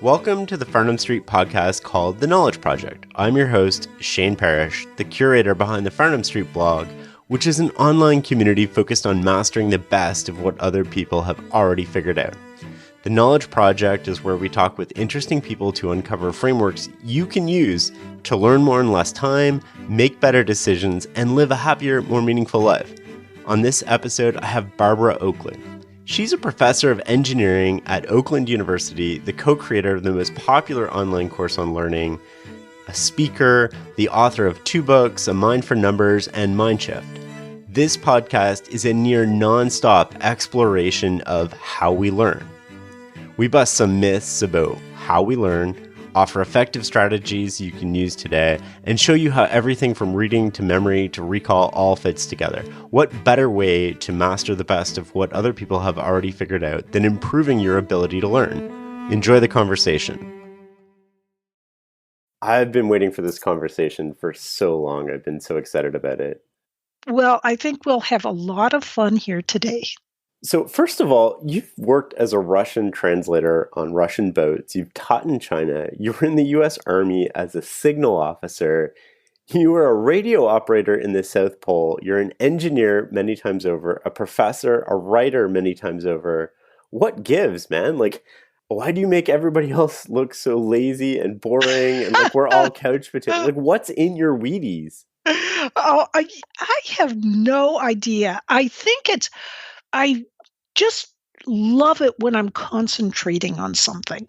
Welcome to the Farnham Street podcast called The Knowledge Project. I'm your host, Shane Parrish, the curator behind the Farnham Street blog, which is an online community focused on mastering the best of what other people have already figured out. The Knowledge Project is where we talk with interesting people to uncover frameworks you can use to learn more in less time, make better decisions, and live a happier, more meaningful life. On this episode, I have Barbara Oakley. She's a professor of engineering at Oakland University, the co-creator of the most popular online course on learning, a speaker, the author of 2 books, A Mind for Numbers, and Mindshift. This podcast is a near non-stop exploration of how we learn. We bust some myths about how we learn, offer effective strategies you can use today, and show you how everything from reading to memory to recall all fits together. What better way to master the best of what other people have already figured out than improving your ability to learn? Enjoy the conversation. I've been waiting for this conversation for so long. I've been so excited about it. Well, I think we'll have a lot of fun here today. So first of all, you've worked as a Russian translator on Russian boats. You've taught in China. You were in the U.S. Army as a signal officer. You were a radio operator in the South Pole. You're an engineer many times over, a professor, a writer many times over. What gives, man? Why do you make everybody else look so lazy and boring and like we're all couch potatoes? What's in your Wheaties? Oh, I have no idea. I just love it when I'm concentrating on something.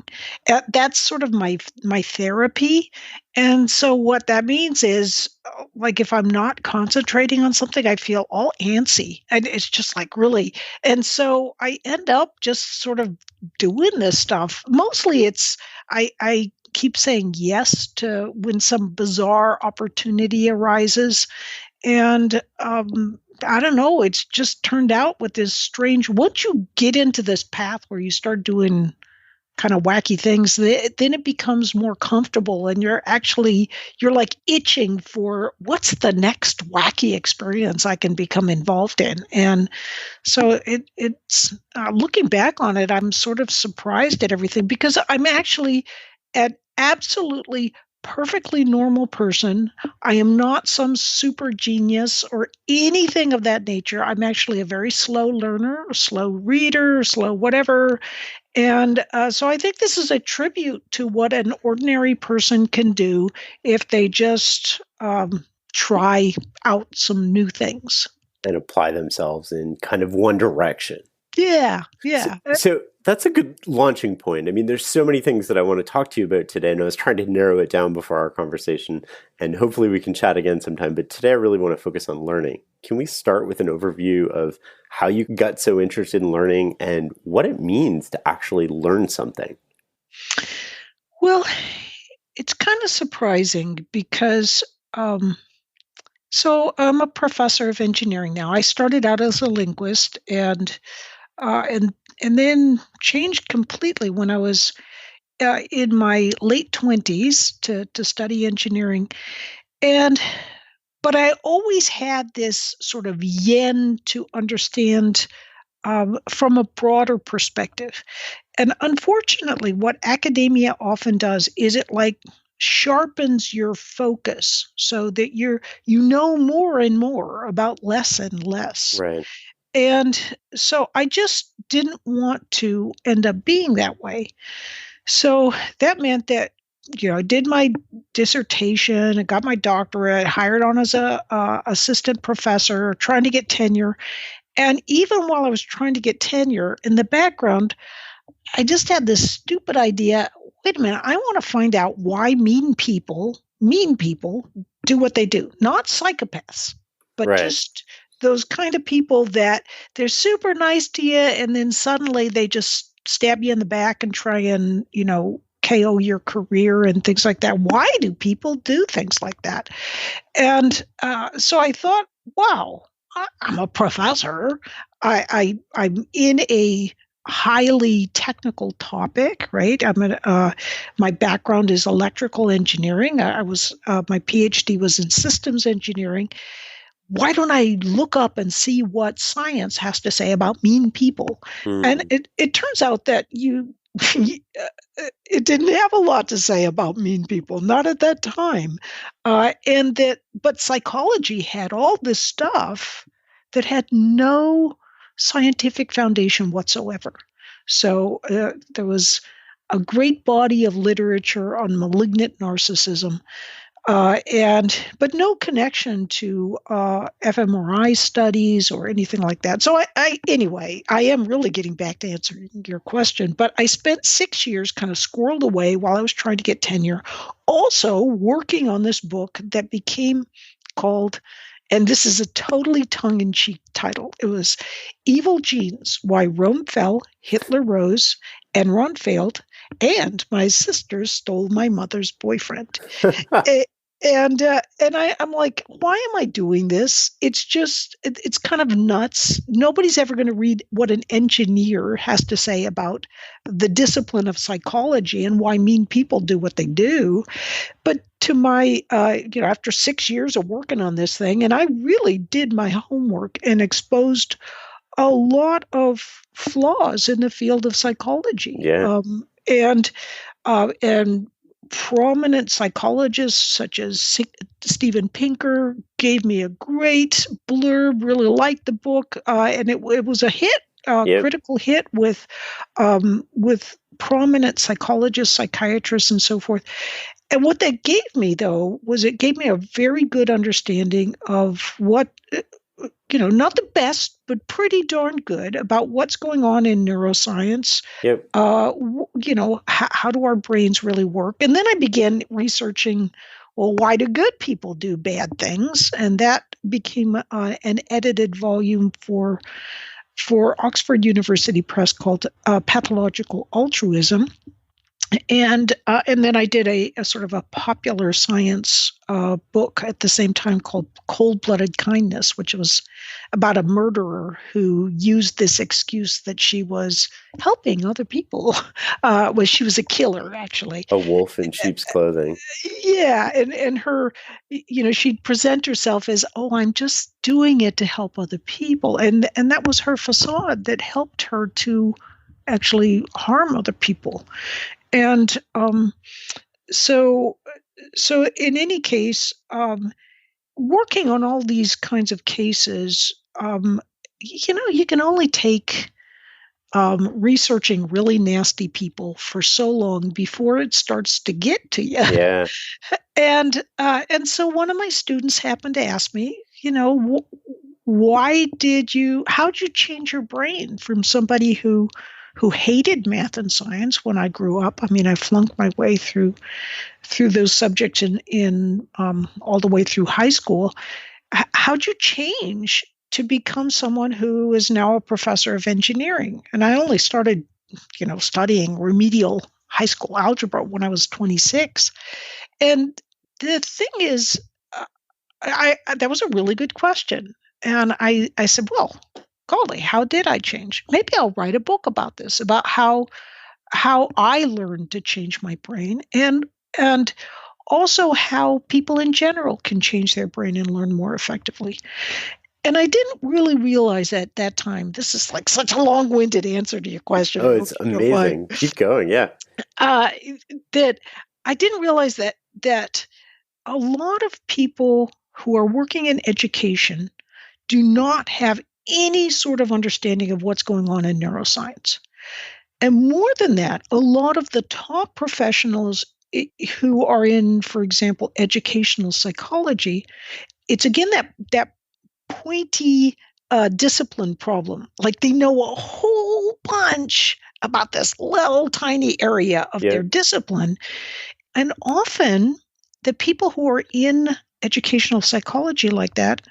That's sort of my therapy. And so what that means is, if I'm not concentrating on something, I feel all antsy. And it's just really. And so I end up just sort of doing this stuff. Mostly I keep saying yes to when some bizarre opportunity arises. And I don't know, it's just turned out with this strange, once you get into this path where you start doing kind of wacky things, then it becomes more comfortable and you're like itching for what's the next wacky experience I can become involved in. And so it's looking back on it, I'm sort of surprised at everything because I'm actually an absolutely perfectly normal person. I am not some super genius or anything of that nature. I'm actually a very slow learner, a slow reader, slow whatever. And so I think this is a tribute to what an ordinary person can do if they just try out some new things. And apply themselves in kind of one direction. Yeah. So that's a good launching point. I mean, there's so many things that I want to talk to you about today, and I was trying to narrow it down before our conversation, and hopefully we can chat again sometime. But today I really want to focus on learning. Can we start with an overview of how you got so interested in learning and what it means to actually learn something? Well, it's kind of surprising because so I'm a professor of engineering now. I started out as a linguist and then changed completely when I was in my late 20s to study engineering. But I always had this sort of yen to understand from a broader perspective. And unfortunately, what academia often does is it sharpens your focus so that you know more and more about less and less. Right. And so I just didn't want to end up being that way. So that meant that, I did my dissertation, I got my doctorate, hired on as a assistant professor, trying to get tenure. And even while I was trying to get tenure, in the background, I just had this stupid idea. Wait a minute, I want to find out why mean people do what they do. Not psychopaths, but right. Just those kind of people that they're super nice to you and then suddenly they just stab you in the back and try and, KO your career and things like that. Why do people do things like that? And so I thought, wow, I'm a professor. I'm in a highly technical topic, right? My background is electrical engineering. My PhD was in systems engineering. Why don't I look up and see what science has to say about mean people? And it turns out that it didn't have a lot to say about mean people, not at that time. But psychology had all this stuff that had no scientific foundation whatsoever. So there was a great body of literature on malignant narcissism, but no connection to fMRI studies or anything like that. So anyway, I am really getting back to answering your question, but I spent 6 years kind of squirreled away while I was trying to get tenure, also working on this book that became called, and this is a totally tongue-in-cheek title. It was Evil Genes: Why Rome Fell, Hitler Rose, Enron Failed, and My Sisters Stole My Mother's Boyfriend. I'm like, why am I doing this? It's kind of nuts. Nobody's ever going to read what an engineer has to say about the discipline of psychology and why mean people do what they do. But to my, after 6 years of working on this thing, and I really did my homework and exposed a lot of flaws in the field of psychology. Yeah. And prominent psychologists such as Steven Pinker gave me a great blurb, really liked the book, and it was a hit, critical hit with prominent psychologists, psychiatrists, and so forth. And what that gave me, though, was it gave me a very good understanding of what, not the best, but pretty darn good about what's going on in neuroscience. Yep. How do our brains really work? And then I began researching, well, why do good people do bad things? And that became an edited volume for Oxford University Press called Pathological Altruism. And then I did a sort of a popular science book at the same time called Cold-Blooded Kindness, which was about a murderer who used this excuse that she was helping other people. She was a killer, actually. A wolf in sheep's clothing. Yeah, and her, she'd present herself as, oh, I'm just doing it to help other people, and that was her facade that helped her to actually harm other people. And so in any case, working on all these kinds of cases, you can only take researching really nasty people for so long before it starts to get to you. Yeah. And so one of my students happened to ask me, how'd you change your brain from somebody who hated math and science when I grew up? I mean, I flunked my way through those subjects in all the way through high school. How'd you change to become someone who is now a professor of engineering? And I only started, studying remedial high school algebra when I was 26. And the thing is, that was a really good question. And I said, well, golly, how did I change? Maybe I'll write a book about this, about how I learned to change my brain, and also how people in general can change their brain and learn more effectively. And I didn't really realize at that time, this is like such a long-winded answer to your question. Oh, it's amazing. Keep going, yeah. That I didn't realize that a lot of people who are working in education do not have any sort of understanding of what's going on in neuroscience. And more than that, a lot of the top professionals who are in, for example, educational psychology, it's again that pointy discipline problem. Like they know a whole bunch about this little tiny area of their discipline. And often the people who are in educational psychology like that,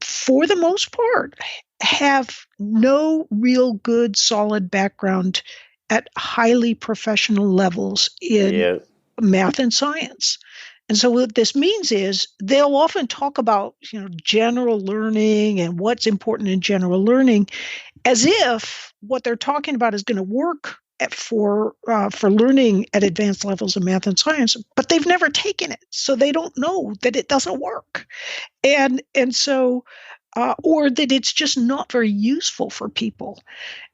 for the most part, have no real good, solid background at highly professional levels in math and science. And so what this means is they'll often talk about, general learning and what's important in general learning as if what they're talking about is going to work for learning at advanced levels of math and science, but they've never taken it. So they don't know that it doesn't work. And so or that it's just not very useful for people.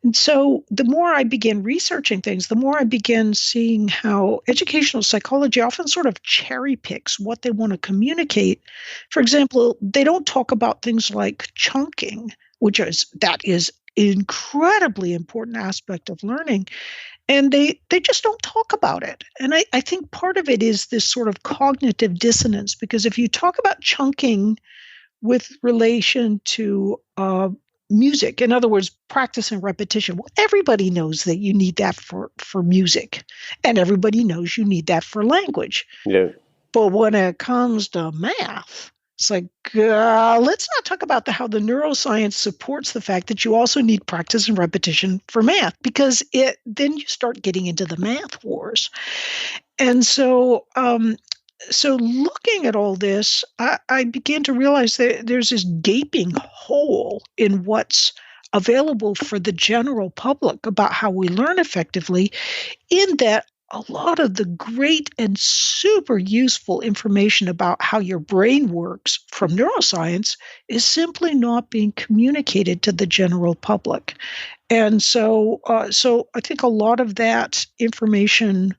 And so the more I began researching things, the more I began seeing how educational psychology often sort of cherry picks what they want to communicate. For example, they don't talk about things like chunking, that is incredibly important aspect of learning. And they just don't talk about it. And I think part of it is this sort of cognitive dissonance, because if you talk about chunking with relation to music. In other words, practice and repetition. Well, everybody knows that you need that for music, and everybody knows you need that for language. Yeah. But when it comes to math, it's like, let's not talk about how the neuroscience supports the fact that you also need practice and repetition for math, because then you start getting into the math wars. And so looking at all this, I began to realize that there's this gaping hole in what's available for the general public about how we learn effectively, in that a lot of the great and super useful information about how your brain works from neuroscience is simply not being communicated to the general public. And so I think a lot of that information.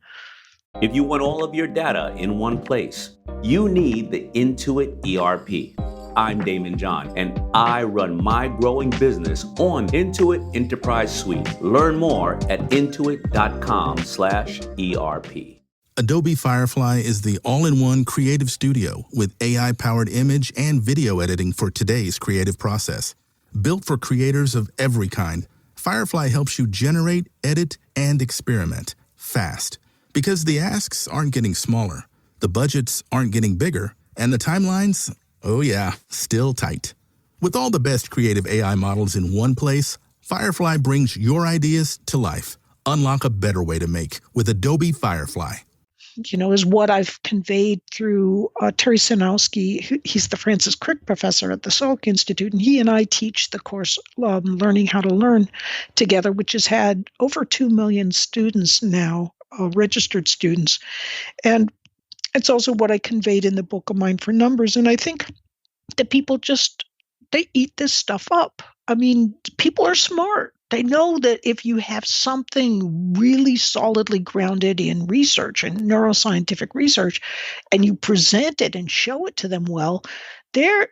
If you want all of your data in one place, you need the Intuit ERP. I'm Damon John, and I run my growing business on Intuit Enterprise Suite. Learn more at intuit.com/ERP. Adobe Firefly is the all-in-one creative studio with AI-powered image and video editing for today's creative process. Built for creators of every kind, Firefly helps you generate, edit, and experiment fast. Because the asks aren't getting smaller, the budgets aren't getting bigger, and the timelines, oh yeah, still tight. With all the best creative AI models in one place, Firefly brings your ideas to life. Unlock a better way to make with Adobe Firefly. Is what I've conveyed through Terry Sanowski. He's the Francis Crick professor at the Salk Institute, and he and I teach the course Learning How to Learn together, which has had over 2 million students now, registered students. And it's also what I conveyed in the book of Mind for Numbers. And I think that people they eat this stuff up. I mean, people are smart. They know that if you have something really solidly grounded in research and neuroscientific research, and you present it and show it to them well, they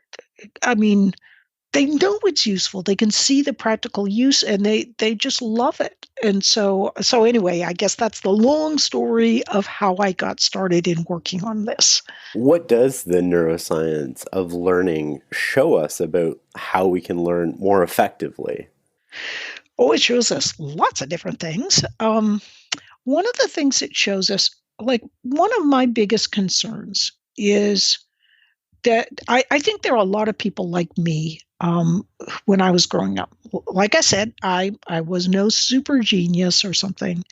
know it's useful. They can see the practical use, and they just love it. And so anyway, I guess that's the long story of how I got started in working on this. What does the neuroscience of learning show us about how we can learn more effectively? Oh, it shows us lots of different things. One of the things it shows us, like one of my biggest concerns is that I think there are a lot of people like me when I was growing up. Like I said, I was no super genius or something.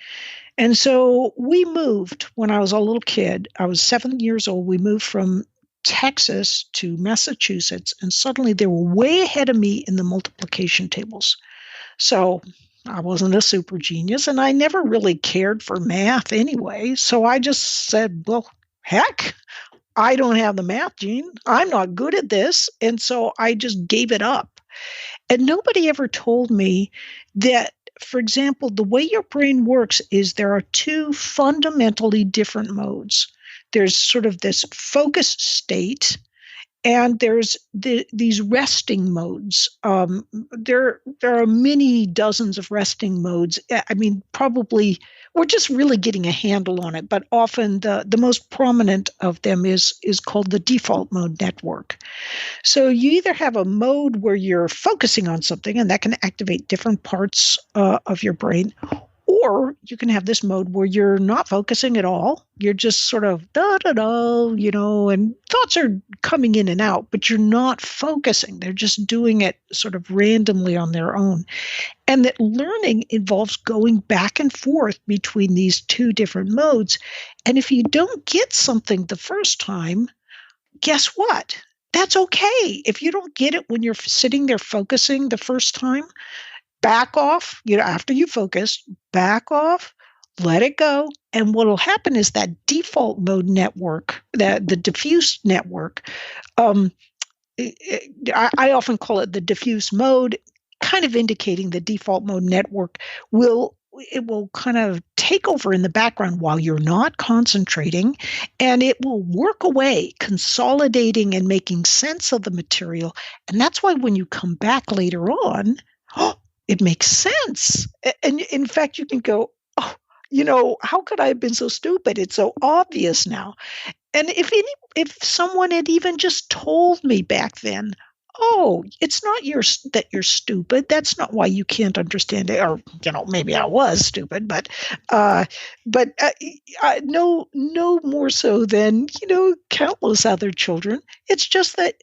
And so we moved when I was a little kid. I was 7 years old. We moved from Texas to Massachusetts, and suddenly they were way ahead of me in the multiplication tables. So I wasn't a super genius, and I never really cared for math anyway. So I just said, well, heck, I don't have the math gene. I'm not good at this. And so I just gave it up. And nobody ever told me that, for example, the way your brain works is there are two fundamentally different modes. There's sort of this focus state, and there's these resting modes. There are many dozens of resting modes. I mean, probably we're just really getting a handle on it, but often the most prominent of them is called the default mode network. So you either have a mode where you're focusing on something, and that can activate different parts of your brain, or you can have this mode where you're not focusing at all. You're just sort of and thoughts are coming in and out, but you're not focusing. They're just doing it sort of randomly on their own. And that learning involves going back and forth between these two different modes. And if you don't get something the first time, guess what? That's okay. If you don't get it when you're sitting there focusing the first time, back off, after you focus, back off, let it go. And what will happen is that default mode network, the diffuse network, I often call it the diffuse mode, kind of indicating the default mode network will kind of take over in the background while you're not concentrating, and it will work away, consolidating and making sense of the material. And that's why when you come back later on, it makes sense. And in fact, you can go, oh, how could I have been so stupid? It's so obvious now. And if someone had even just told me back then, oh, it's not that you're stupid. That's not why you can't understand it. Or maybe I was stupid, but no more so than countless other children. It's just that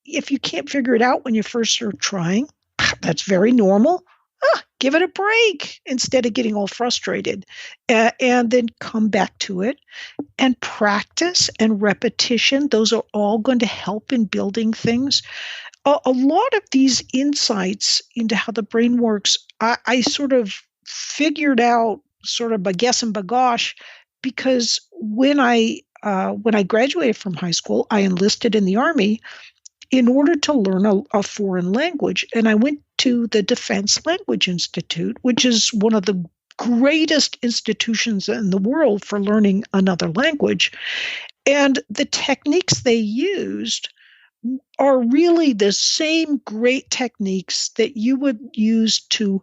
if you can't figure it out when you first start trying, that's very normal. Give it a break instead of getting all frustrated, and then come back to it. And practice and repetition, those are all going to help in building things. A lot of these insights into how the brain works, I sort of figured out sort of by guess and bagosh, because when I graduated from high school, I enlisted in the Army in order to learn a foreign language. And I went to the Defense Language Institute, which is one of the greatest institutions in the world for learning another language. And the techniques they used are really the same great techniques that you would use to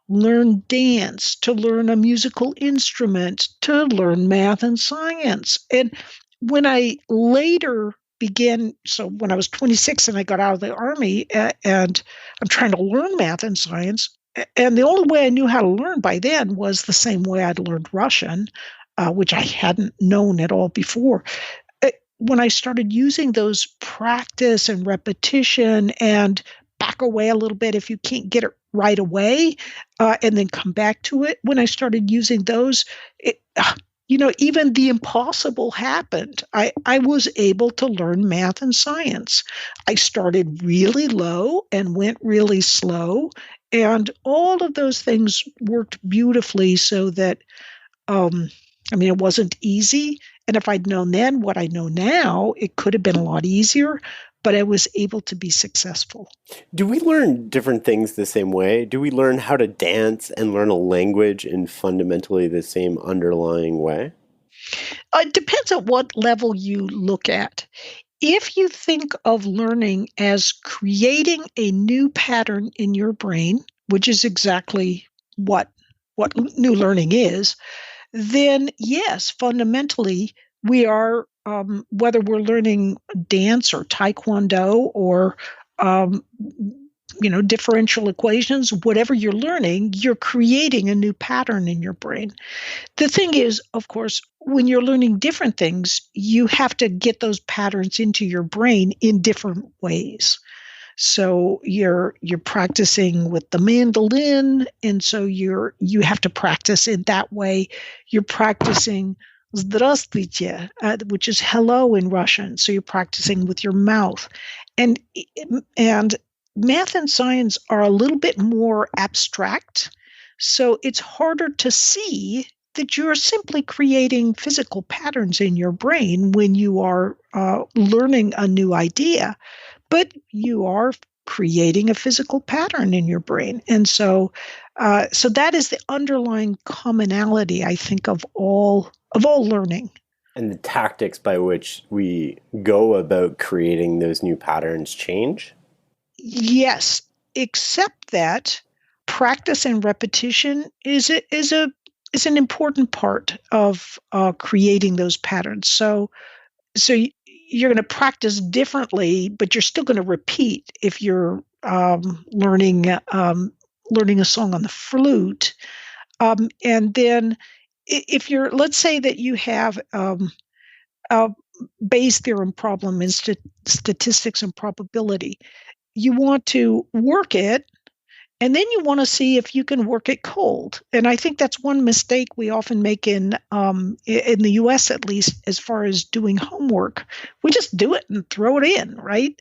learn dance, to learn a musical instrument, to learn math and science. And when I later when I was 26 and I got out of the Army, and I'm trying to learn math and science, and the only way I knew how to learn by then was the same way I'd learned Russian, which I hadn't known at all before. When I started using those practice and repetition and back away a little bit if you can't get it right away, and then come back to it, when I started using those, even the impossible happened. I was able to learn math and science. I started really low and went really slow. And all of those things worked beautifully so that, it wasn't easy. And if I'd known then what I know now, it could have been a lot easier, but I was able to be successful. Do we learn different things the same way? Do we learn how to dance and learn a language in fundamentally the same underlying way? It depends on what level you look at. If you think of learning as creating a new pattern in your brain, which is exactly what new learning is, then yes, fundamentally, we are, whether we're learning dance or taekwondo or, differential equations, whatever you're learning, you're creating a new pattern in your brain. The thing is, of course, when you're learning different things, you have to get those patterns into your brain in different ways. So you're practicing with the mandolin, and so you have to practice in that way. You're practicing Здравствуйте, which is hello in Russian. So you're practicing with your mouth, and math and science are a little bit more abstract. So it's harder to see that you're simply creating physical patterns in your brain when you are learning a new idea. But you are creating a physical pattern in your brain. And so that is the underlying commonality, I think, of all learning. And the tactics by which we go about creating those new patterns change? Yes, except that practice and repetition is an important part of creating those patterns. So you're going to practice differently, but you're still going to repeat if you're learning a song on the flute. And then if you're, let's say that you have a Bayes theorem problem in statistics and probability, you want to work it, and then you want to see if you can work it cold. And I think that's one mistake we often make in the U.S., at least, as far as doing homework. We just do it and throw it in, right?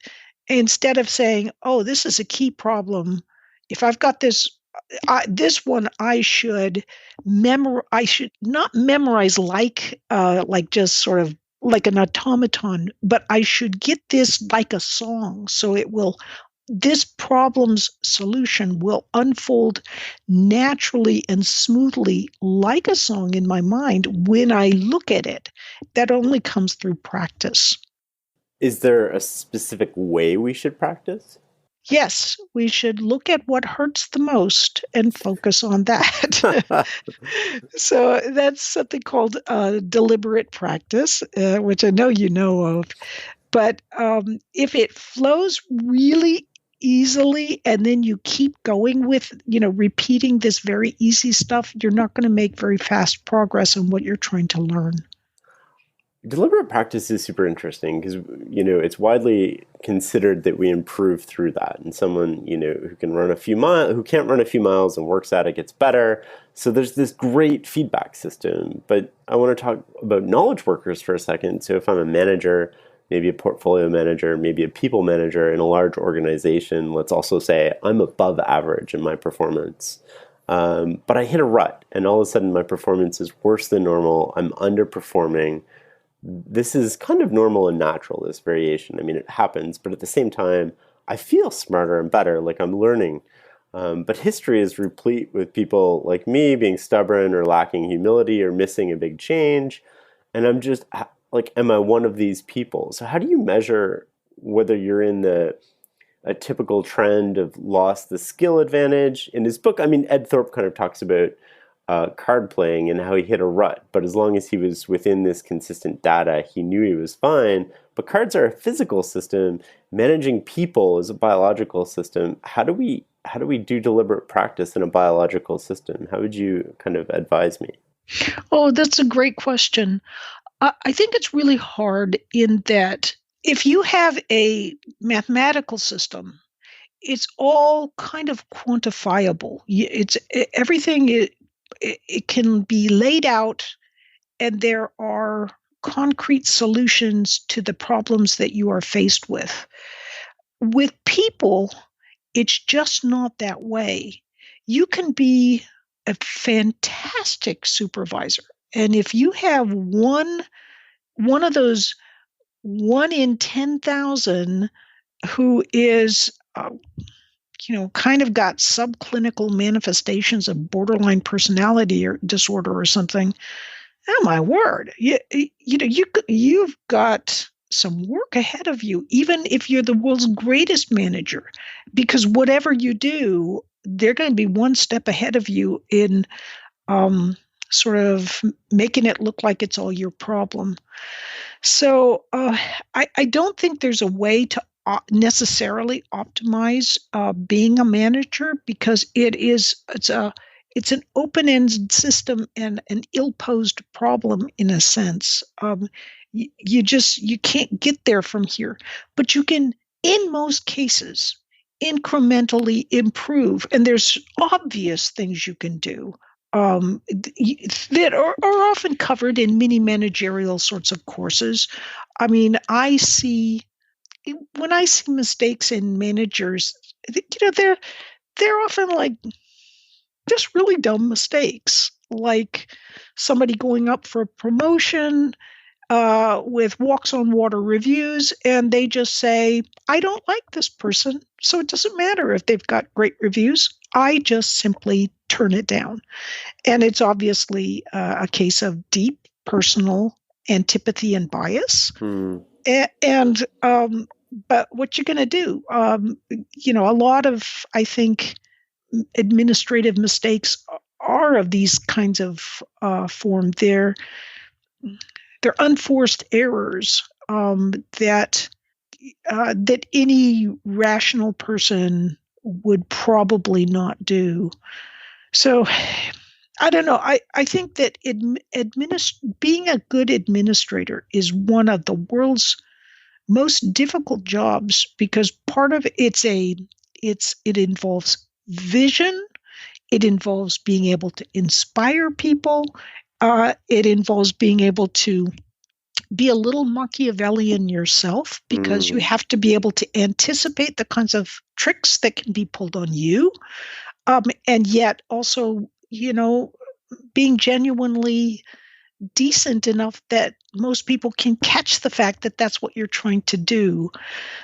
Instead of saying, "Oh, this is a key problem. If I've got this one, I should not memorize like just sort of like an automaton, but I should get this like a song. So this problem's solution will unfold naturally and smoothly like a song in my mind when I look at it. That only comes through practice. Is there a specific way we should practice? Yes, we should look at what hurts the most and focus on that. So that's something called deliberate practice, which I know you know of. But if it flows really easily and then you keep going with, repeating this very easy stuff, you're not going to make very fast progress on what you're trying to learn. Deliberate practice is super interesting because, it's widely considered that we improve through that. And someone, who can run who can't run a few miles and works at it gets better. So there's this great feedback system. But I want to talk about knowledge workers for a second. So if I'm a manager, maybe a portfolio manager, maybe a people manager in a large organization, let's also say I'm above average in my performance. But I hit a rut and all of a sudden my performance is worse than normal. I'm underperforming. This is kind of normal and natural, this variation. I mean, it happens, but at the same time, I feel smarter and better, like I'm learning. But history is replete with people like me being stubborn or lacking humility or missing a big change. And I'm just like, am I one of these people? So how do you measure whether you're in a typical trend of lost the skill advantage? In his book, Ed Thorpe kind of talks about card playing and how he hit a rut, but as long as he was within this consistent data, he knew he was fine. But cards are a physical system. Managing people is a biological system. How do we do deliberate practice in a biological system? How would you kind of advise me? Oh, that's a great question. I think it's really hard in that if you have a mathematical system, it's all kind of quantifiable. Everything. It can be laid out, and there are concrete solutions to the problems that you are faced with. With people, it's just not that way. You can be a fantastic supervisor, and if you have one of those 1 in 10,000 who is kind of got subclinical manifestations of borderline personality or disorder or something. Oh my word! You've got some work ahead of you, even if you're the world's greatest manager, because whatever you do, they're going to be one step ahead of you in sort of making it look like it's all your problem. So I don't think there's a way to necessarily optimize being a manager, because it's an open-ended system and an ill-posed problem in a sense. You can't get there from here, but you can, in most cases, incrementally improve, and there's obvious things you can do that are often covered in many managerial sorts of courses. When I see mistakes in managers, they're often like just really dumb mistakes, like somebody going up for a promotion with walks on water reviews, and they just say, I don't like this person, so it doesn't matter if they've got great reviews. I just simply turn it down. And it's obviously a case of deep personal antipathy and bias. But what you're going to do, a lot of, I think, administrative mistakes are of these kinds of form. They're unforced errors that any rational person would probably not do. So I don't know. I think that being a good administrator is one of the world's most difficult jobs, because part of it involves vision. It involves being able to inspire people. It involves being able to be a little Machiavellian yourself, because you have to be able to anticipate the kinds of tricks that can be pulled on you. And yet also, being genuinely decent enough that most people can catch the fact that that's what you're trying to do.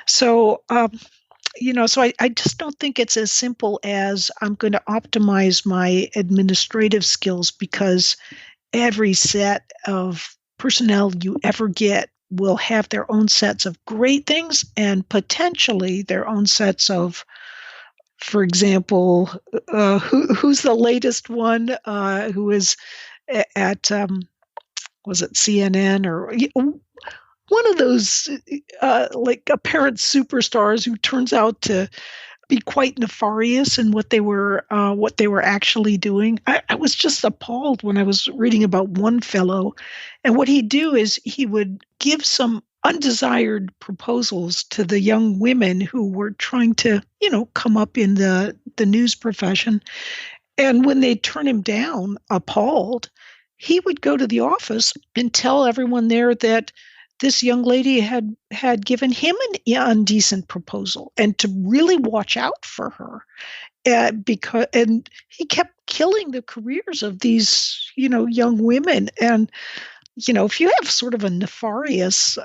So, so I just don't think it's as simple as I'm going to optimize my administrative skills, because every set of personnel you ever get will have their own sets of great things and potentially their own sets of, for example, who's the latest one who is at, was it CNN or one of those like apparent superstars who turns out to be quite nefarious in what they were actually doing. I was just appalled when I was reading about one fellow, and what he'd do is he would give some undesired proposals to the young women who were trying to, come up in the news profession. And when they'd turn him down, appalled, he would go to the office and tell everyone there that this young lady had given him an indecent proposal and to really watch out for her. And he kept killing the careers of these, young women. And, if you have sort of a nefarious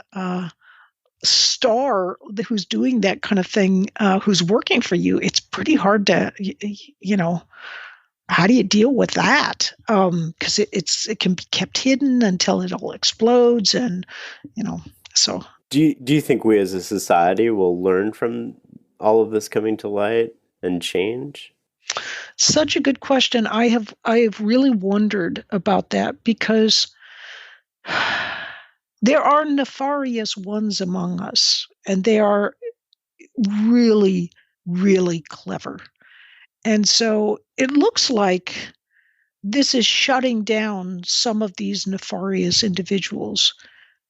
star who's doing that kind of thing, who's working for you, it's pretty hard to, how do you deal with that? Because it can be kept hidden until it all explodes, and so. Do you think we as a society will learn from all of this coming to light and change? Such a good question. I have really wondered about that, because there are nefarious ones among us, and they are really, really clever. And so it looks like this is shutting down some of these nefarious individuals,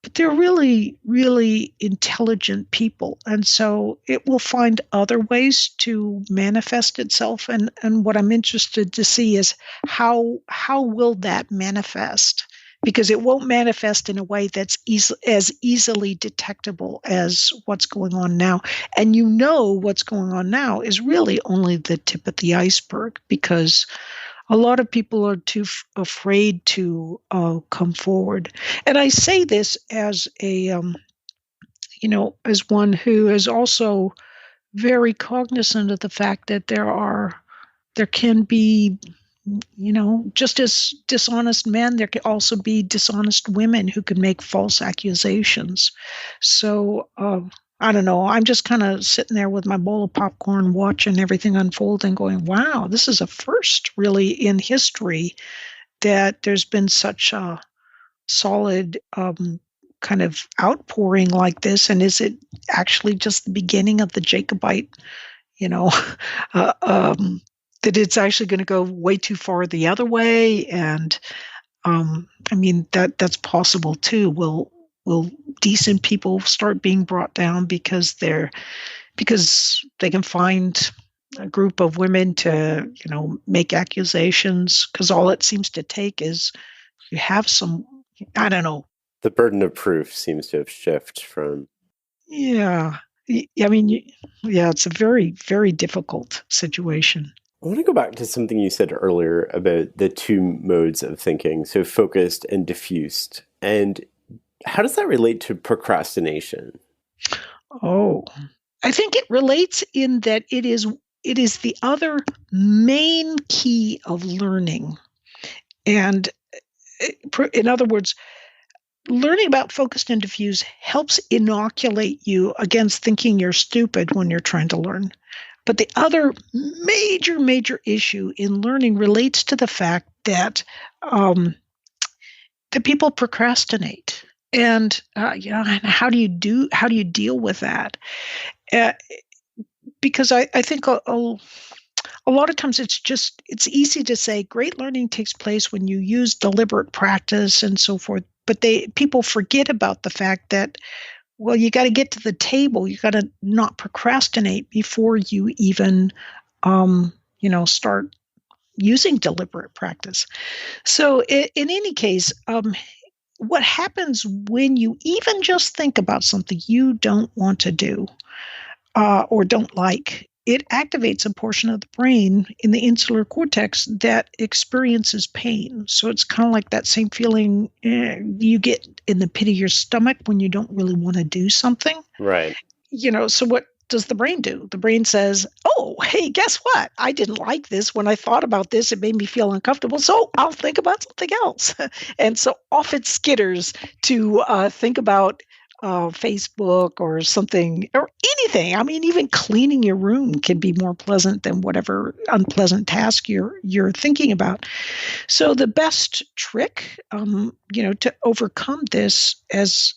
but they're really, really intelligent people. And so it will find other ways to manifest itself. And what I'm interested to see is how will that manifest? Because it won't manifest in a way that's as easily detectable as what's going on now. And what's going on now is really only the tip of the iceberg, because a lot of people are too afraid to come forward. And I say this as as one who is also very cognizant of the fact that there can be, just as dishonest men, there can also be dishonest women who can make false accusations. So I don't know. I'm just kind of sitting there with my bowl of popcorn, watching everything unfold and going, wow, this is a first really in history that there's been such a solid kind of outpouring like this. And is it actually just the beginning of the Jacobite, that it's actually going to go way too far the other way? And that's possible too. Will decent people start being brought down because they can find a group of women to make accusations? Because all it seems to take is you have some, I don't know. The burden of proof seems to have shifted from. Yeah. It's a very, very difficult situation. I want to go back to something you said earlier about the two modes of thinking, so focused and diffused. And how does that relate to procrastination? Oh, I think it relates in that it is the other main key of learning. And in other words, learning about focused and diffuse helps inoculate you against thinking you're stupid when you're trying to learn. But the other major issue in learning relates to the fact that people procrastinate. And how do you deal with that? Because I think a lot of times it's easy to say great learning takes place when you use deliberate practice and so forth. But people forget about the fact that, well, you got to get to the table. You got to not procrastinate before you even start using deliberate practice. So in any case, what happens when you even just think about something you don't want to do or don't like it activates a portion of the brain in the insular cortex that experiences pain. So it's kind of like that same feeling you get in the pit of your stomach when you don't really want to do something. Right. So what does the brain do? The brain says, oh, hey, guess what? I didn't like this. When I thought about this, it made me feel uncomfortable. So I'll think about something else. And so off it skitters to think about Facebook or something or anything. I mean, even cleaning your room can be more pleasant than whatever unpleasant task you're thinking about. So the best trick, to overcome this, as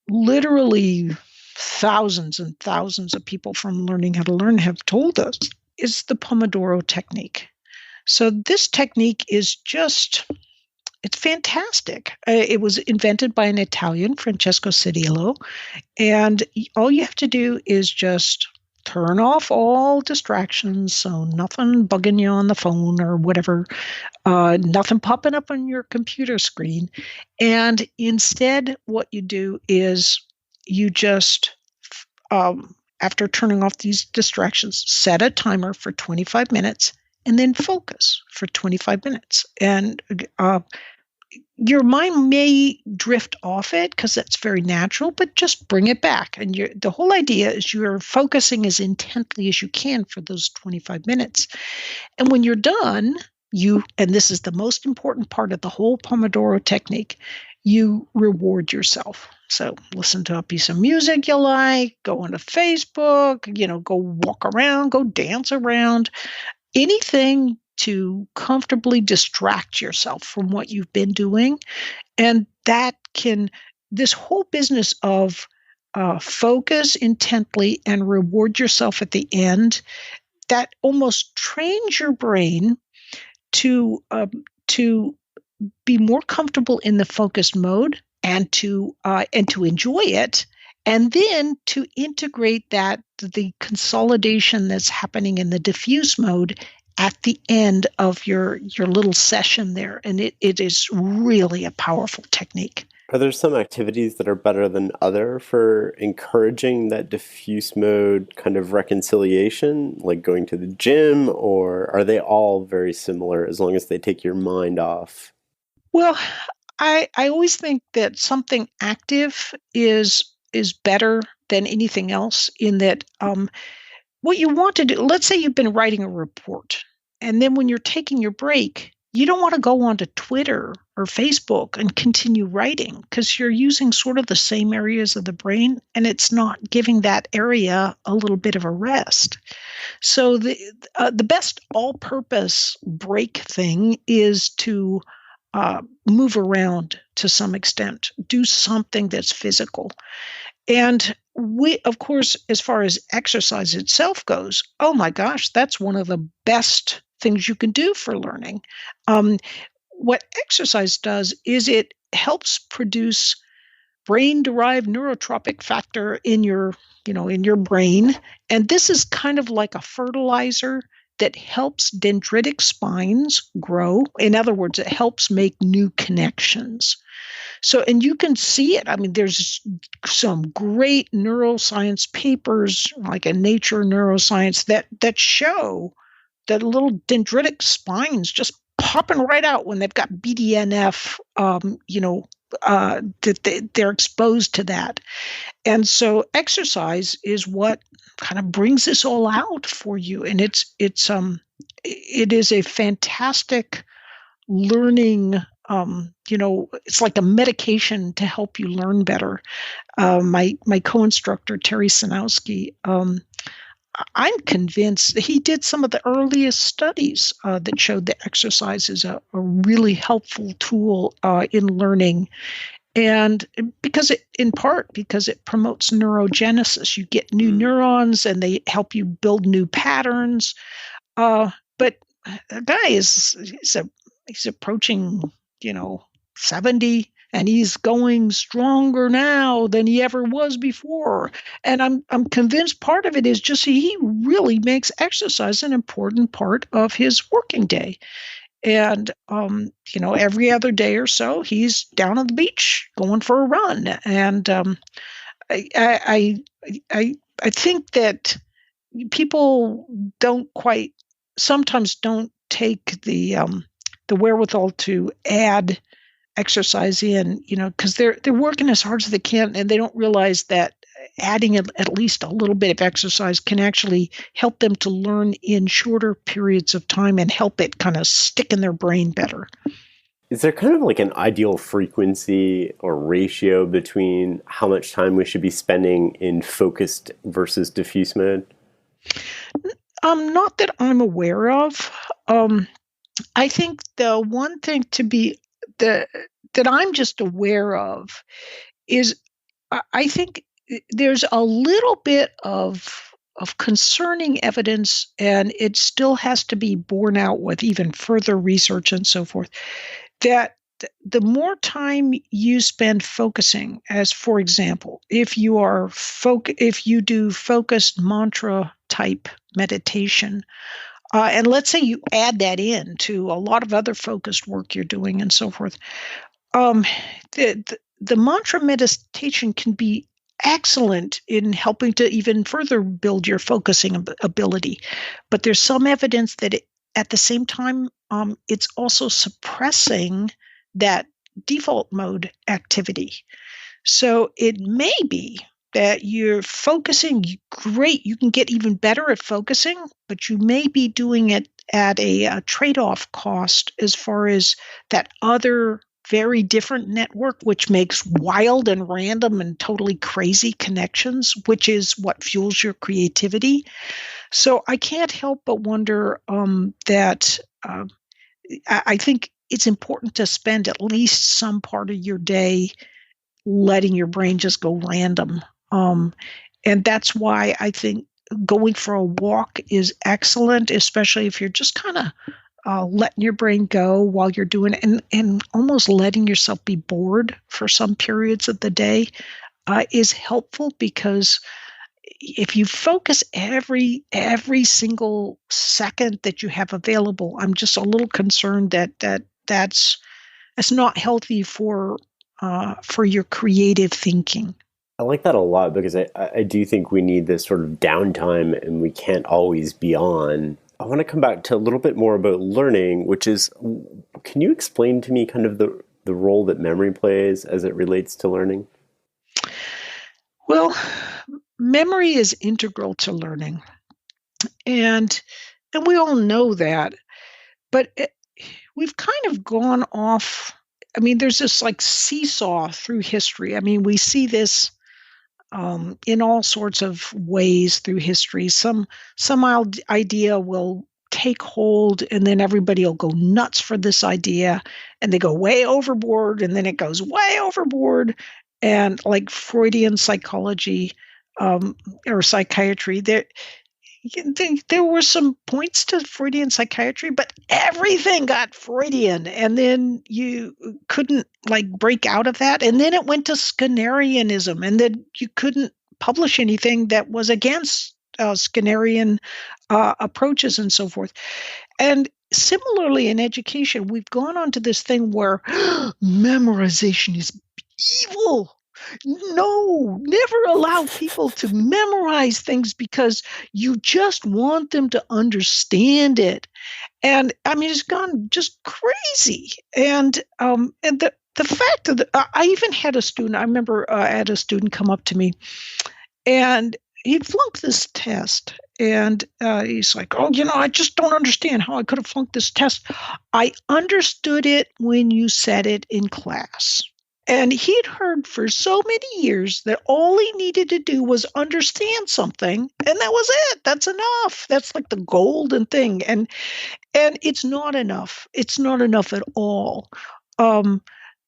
literally thousands and thousands of people from Learning How to Learn have told us, is the Pomodoro technique. So this technique is it's fantastic. It was invented by an Italian, Francesco Cedillo, and all you have to do is just turn off all distractions, so nothing bugging you on the phone or whatever, nothing popping up on your computer screen. And instead, what you do is you just, after turning off these distractions, set a timer for 25 minutes and then focus for 25 minutes. And your mind may drift off it because that's very natural, but just bring it back. And the whole idea is you're focusing as intently as you can for those 25 minutes. And when you're done, and this is the most important part of the whole Pomodoro technique, you reward yourself. So listen to a piece of music you like, go onto Facebook, go walk around, go dance around, anything to comfortably distract yourself from what you've been doing. And this whole business of focus intently and reward yourself at the end, that almost trains your brain to be more comfortable in the focused mode and to enjoy it. And then to integrate the consolidation that's happening in the diffuse mode at the end of your little session there. And it is really a powerful technique. Are there some activities that are better than other for encouraging that diffuse mode kind of reconciliation, like going to the gym, or are they all very similar as long as they take your mind off? Well, I always think that something active is better than anything else, in that what you want to do, let's say you've been writing a report, and then when you're taking your break, you don't want to go onto Twitter or Facebook and continue writing, because you're using sort of the same areas of the brain, and it's not giving that area a little bit of a rest. So the best all-purpose break thing is to move around to some extent, do something that's physical. And we, of course, as far as exercise itself goes, oh my gosh, that's one of the best things you can do for learning. What exercise does is it helps produce brain-derived neurotropic factor in your brain. And this is kind of like a fertilizer that helps dendritic spines grow. In other words, it helps make new connections. So, and you can see it. I mean, there's some great neuroscience papers, like in Nature Neuroscience, that show that little dendritic spines just popping right out when they've got BDNF, that they're exposed to that. And so exercise is what kind of brings this all out for you. And it is a fantastic learning, it's like a medication to help you learn better. My co-instructor, Terry Sanowski, I'm convinced he did some of the earliest studies that showed that exercise is a really helpful tool in learning. And in part because it promotes neurogenesis. You get new neurons and they help you build new patterns. But the guy he's approaching, 70, and he's going stronger now than he ever was before. And I'm convinced part of it is just he really makes exercise an important part of his working day. And, every other day or so, he's down on the beach going for a run. And I think that people sometimes don't take the wherewithal to add exercise in, because they're working as hard as they can, and they don't realize that adding at least a little bit of exercise can actually help them to learn in shorter periods of time and help it kind of stick in their brain better. Is there kind of like an ideal frequency or ratio between how much time we should be spending in focused versus diffuse mode? Not that I'm aware of. I think the one thing that I'm just aware of is I think there's a little bit of concerning evidence, and it still has to be borne out with even further research and so forth, that the more time you spend focusing, as for example, if you do focused mantra type meditation, and let's say you add that in to a lot of other focused work you're doing and so forth, the mantra meditation can be excellent in helping to even further build your focusing ability. But there's some evidence that at the same time, it's also suppressing that default mode activity. So it may be that you're focusing great. You can get even better at focusing, but you may be doing it at a trade-off cost as far as that other very different network, which makes wild and random and totally crazy connections, which is what fuels your creativity. So I can't help but wonder that I think it's important to spend at least some part of your day letting your brain just go random. And that's why I think going for a walk is excellent, especially if you're just kind of letting your brain go while you're doing it, and almost letting yourself be bored for some periods of the day is helpful, because if you focus every single second that you have available, I'm just a little concerned that's not healthy for your creative thinking. I like that a lot, because I do think we need this sort of downtime, and we can't always be on. I want to come back to a little bit more about learning, which is, can you explain to me kind of the role that memory plays as it relates to learning? Well, memory is integral to learning, and we all know that, but we've kind of gone off. I mean, there's this like seesaw through history. I mean, we see this in all sorts of ways through history. Some idea will take hold, and then everybody will go nuts for this idea, and they go way overboard, and then it goes way overboard. And like Freudian psychology or psychiatry, there were some points to Freudian psychiatry, but everything got Freudian, and then you couldn't like break out of that. And then it went to Skinnerianism, and then you couldn't publish anything that was against Skinnerian approaches and so forth. And similarly in education, we've gone on to this thing where memorization is evil. No, never allow people to memorize things, because you just want them to understand it. And I mean, it's gone just crazy. And the fact that I even had a student, I remember I had a student come up to me, and he flunked this test. And he's like, oh, I just don't understand how I could have flunked this test. I understood it when you said it in class. And he'd heard for so many years that all he needed to do was understand something, and that was it. That's enough. That's like the golden thing. And it's not enough. It's not enough at all.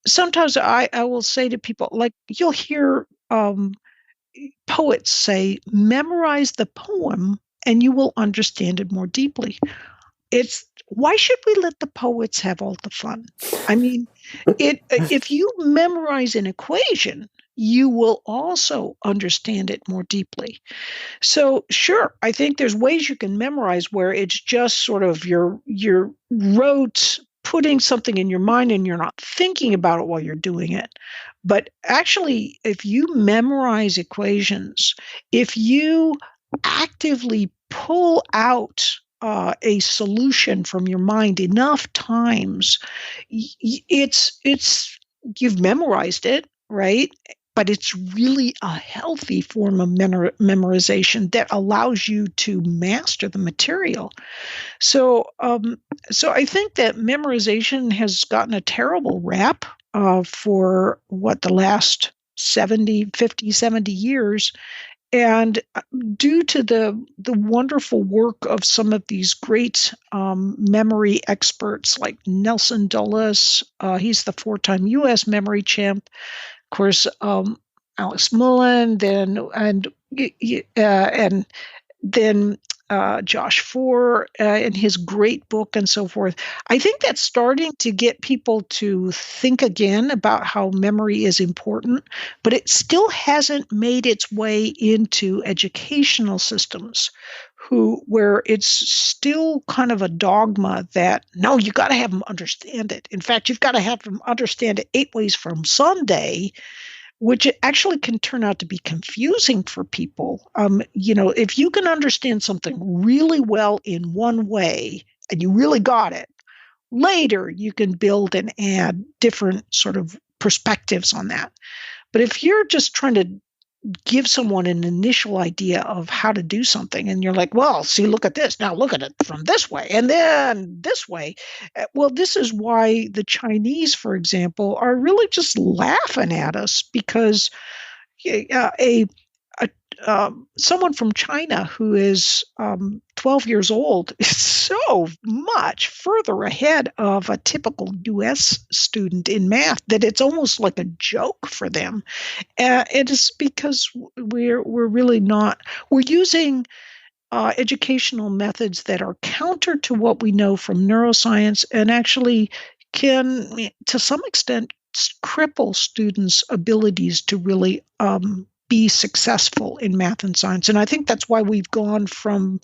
Sometimes I will say to people, like, you'll hear poets say, memorize the poem and you will understand it more deeply. Why should we let the poets have all the fun? I mean, if you memorize an equation, you will also understand it more deeply. So sure, I think there's ways you can memorize where it's just sort of your rote putting something in your mind and you're not thinking about it while you're doing it. But actually, if you memorize equations, if you actively pull out a solution from your mind enough times, it's you've memorized it, right? But it's really a healthy form of memorization that allows you to master the material. So, so I think that memorization has gotten a terrible rap for the last 70 years. And due to the wonderful work of some of these great memory experts like Nelson Dulles, he's the 4-time U.S. memory champ. Of course, Alex Mullen, and then Josh Foer in his great book and so forth. I think that's starting to get people to think again about how memory is important, but it still hasn't made its way into educational systems where it's still kind of a dogma that, no, you got to have them understand it. In fact, you've got to have them understand it 8 ways from Sunday, which actually can turn out to be confusing for people. If you can understand something really well in one way and you really got it, later you can build and add different sort of perspectives on that. But if you're just trying to give someone an initial idea of how to do something, and you're like, well, see, look at this. Now look at it from this way and then this way. Well, this is why the Chinese, for example, are really just laughing at us, because someone from China who is 12 years old is so much further ahead of a typical U.S. student in math that it's almost like a joke for them. It is because we're really not. We're using educational methods that are counter to what we know from neuroscience, and actually can, to some extent, cripple students' abilities to really be successful in math and science. And I think that's why we've gone from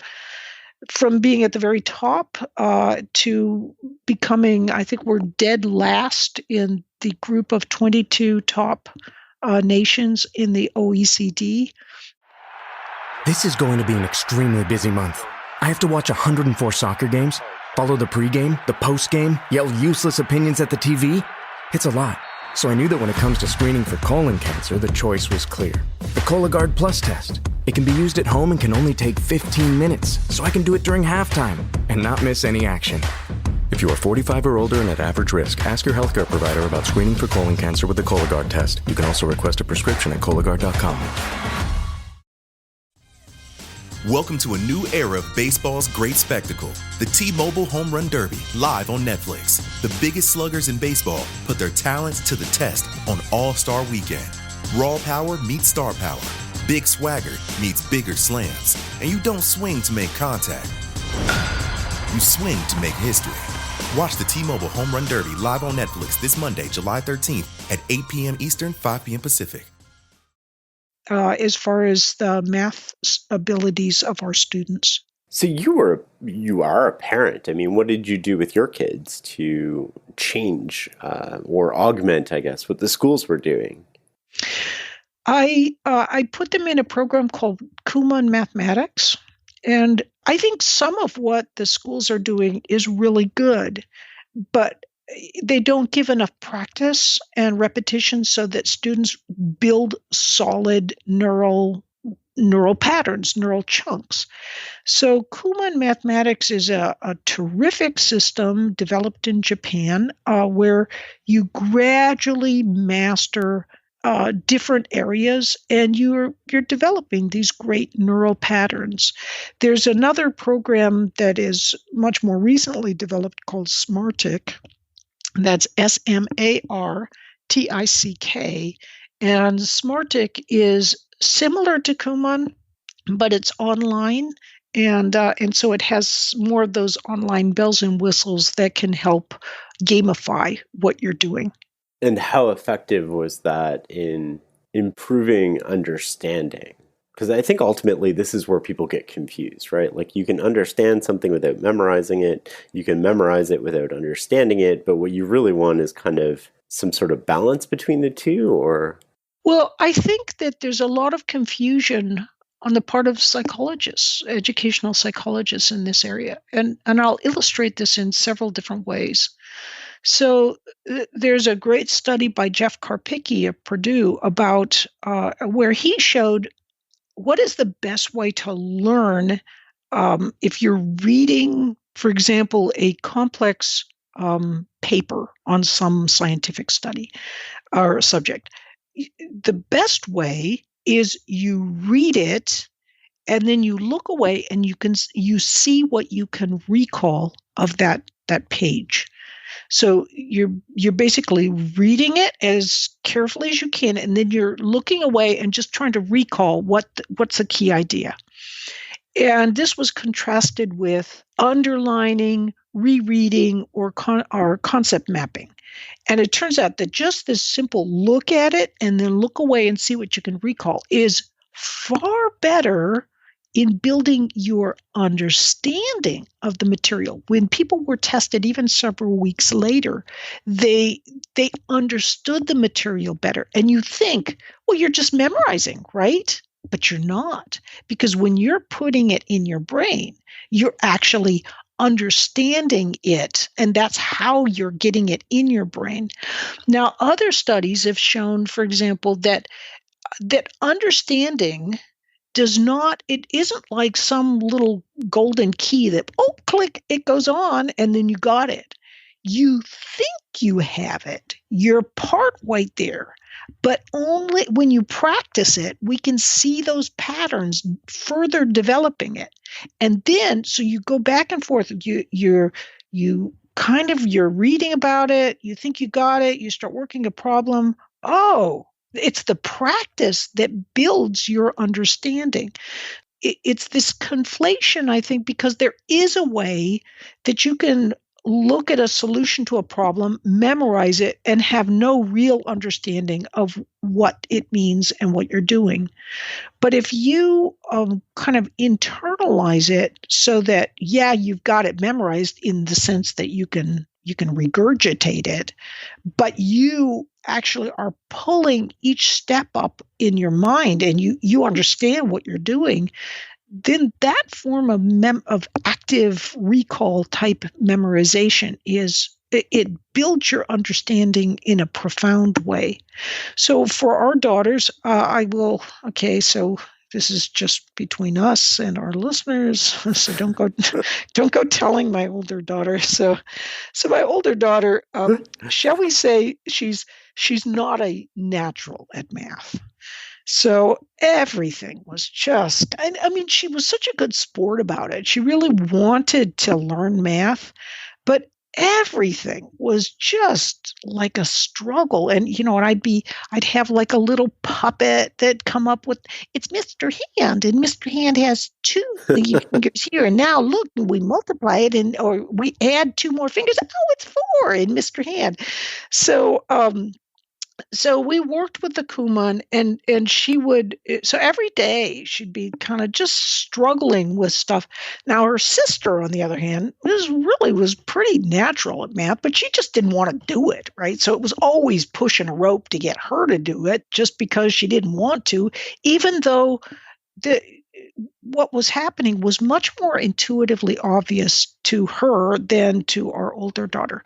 being at the very top to becoming, I think we're dead last in the group of 22 top nations in the OECD. This is going to be an extremely busy month. I have to watch 104 soccer games, follow the pregame, the postgame, yell useless opinions at the TV. It's a lot. So I knew that when it comes to screening for colon cancer, the choice was clear. The Cologuard Plus test. It can be used at home and can only take 15 minutes, so I can do it during halftime and not miss any action. If you are 45 or older and at average risk, ask your healthcare provider about screening for colon cancer with the Cologuard test. You can also request a prescription at Cologuard.com. Welcome to a new era of baseball's great spectacle, the T-Mobile Home Run Derby, live on Netflix. The biggest sluggers in baseball put their talents to the test on All-Star Weekend. Raw power meets star power. Big swagger meets bigger slams. And you don't swing to make contact. You swing to make history. Watch the T-Mobile Home Run Derby live on Netflix this Monday, July 13th at 8 p.m. Eastern, 5 p.m. Pacific. As far as the math abilities of our students. So you are a parent. I mean, what did you do with your kids to change or augment, I guess, what the schools were doing? I put them in a program called Kumon Mathematics, and I think some of what the schools are doing is really good, but they don't give enough practice and repetition so that students build solid neural patterns, neural chunks. So Kumon Mathematics is a terrific system developed in Japan where you gradually master different areas, and you're developing these great neural patterns. There's another program that is much more recently developed called SMARTIC. That's SMARTICK. And SMARTIC is similar to Kumon, but it's online. And so it has more of those online bells and whistles that can help gamify what you're doing. And how effective was that in improving understanding? Because I think ultimately this is where people get confused, right? Like you can understand something without memorizing it. You can memorize it without understanding it. But what you really want is kind of some sort of balance between the two, or? Well, I think that there's a lot of confusion on the part of psychologists, educational psychologists in this area. And I'll illustrate this in several different ways. So there's a great study by Jeff Karpicki of Purdue about where he showed what is the best way to learn if you're reading, for example, a complex paper on some scientific study or subject. The best way is you read it and then you look away and you see what you can recall of that page. So you're basically reading it as carefully as you can, and then you're looking away and just trying to recall what's the key idea. And this was contrasted with underlining, rereading, or concept mapping. And it turns out that just this simple look at it and then look away and see what you can recall is far better in building your understanding of the material. When people were tested, even several weeks later, they understood the material better. And you think, well, you're just memorizing, right? But you're not, because when you're putting it in your brain, you're actually understanding it, and that's how you're getting it in your brain. Now, other studies have shown, for example, that understanding it isn't like some little golden key that, click, it goes on, and then you got it. You think you have it. You're part right there. But only when you practice it, we can see those patterns further developing it. And then, so you go back and forth. You're reading about it. You think you got it. You start working a problem. Oh, it's the practice that builds your understanding. It's this conflation, I think, because there is a way that you can look at a solution to a problem, memorize it, and have no real understanding of what it means and what you're doing. But if you kind of internalize it so that, you've got it memorized in the sense that you can regurgitate it, but you actually are pulling each step up in your mind and you understand what you're doing, then that form of active recall type memorization it builds your understanding in a profound way. So for our daughters, so this is just between us and our listeners. So don't go telling my older daughter. So my older daughter, shall we say she's not a natural at math. So everything was just, she was such a good sport about it. She really wanted to learn math, but everything was just like a struggle. And, I'd have like a little puppet that come up with, it's Mr. Hand, and Mr. Hand has two fingers here. And now look, we multiply it or we add two more fingers. Oh, it's 4 in Mr. Hand. So we worked with the Kumon, and she would, so every day she'd be kind of just struggling with stuff. Now her sister, on the other hand, was pretty natural at math, but she just didn't want to do it, right? So it was always pushing a rope to get her to do it just because she didn't want to, even though what was happening was much more intuitively obvious to her than to our older daughter.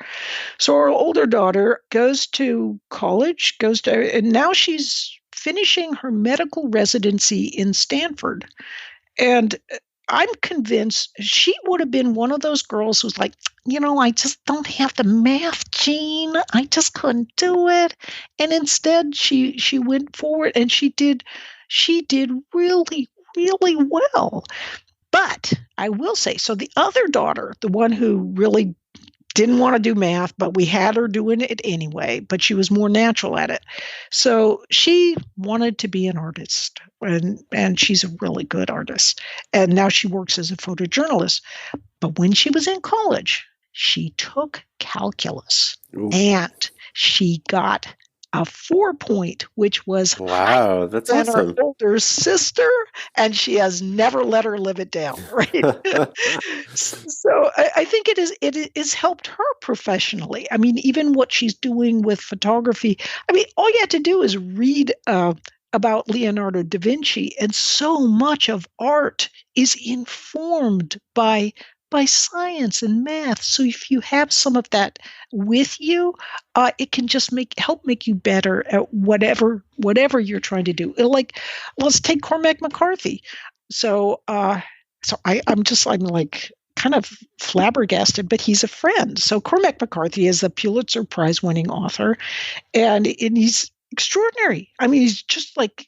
So our older daughter goes to college, and now she's finishing her medical residency in Stanford. And I'm convinced she would have been one of those girls who's like, I just don't have the math gene. I just couldn't do it. And instead she went forward and she did really, really well. But I will say, so the other daughter, the one who really didn't want to do math, but we had her doing it anyway, but she was more natural at it. So she wanted to be an artist, and she's a really good artist. And now she works as a photojournalist. But when she was in college, she took calculus. Ooh. And she got a 4-point, which was wow, that's awesome. Her older sister, and she has never let her live it down. Right. So I think it is helped her professionally. Even what she's doing with photography. All you have to do is read about Leonardo da Vinci, and so much of art is informed by science and math. So if you have some of that with you, it can just help make you better at whatever you're trying to do. Like, let's take Cormac McCarthy. So I'm like kind of flabbergasted, but he's a friend. So Cormac McCarthy is the Pulitzer Prize winning author, and he's extraordinary. I mean, he's just like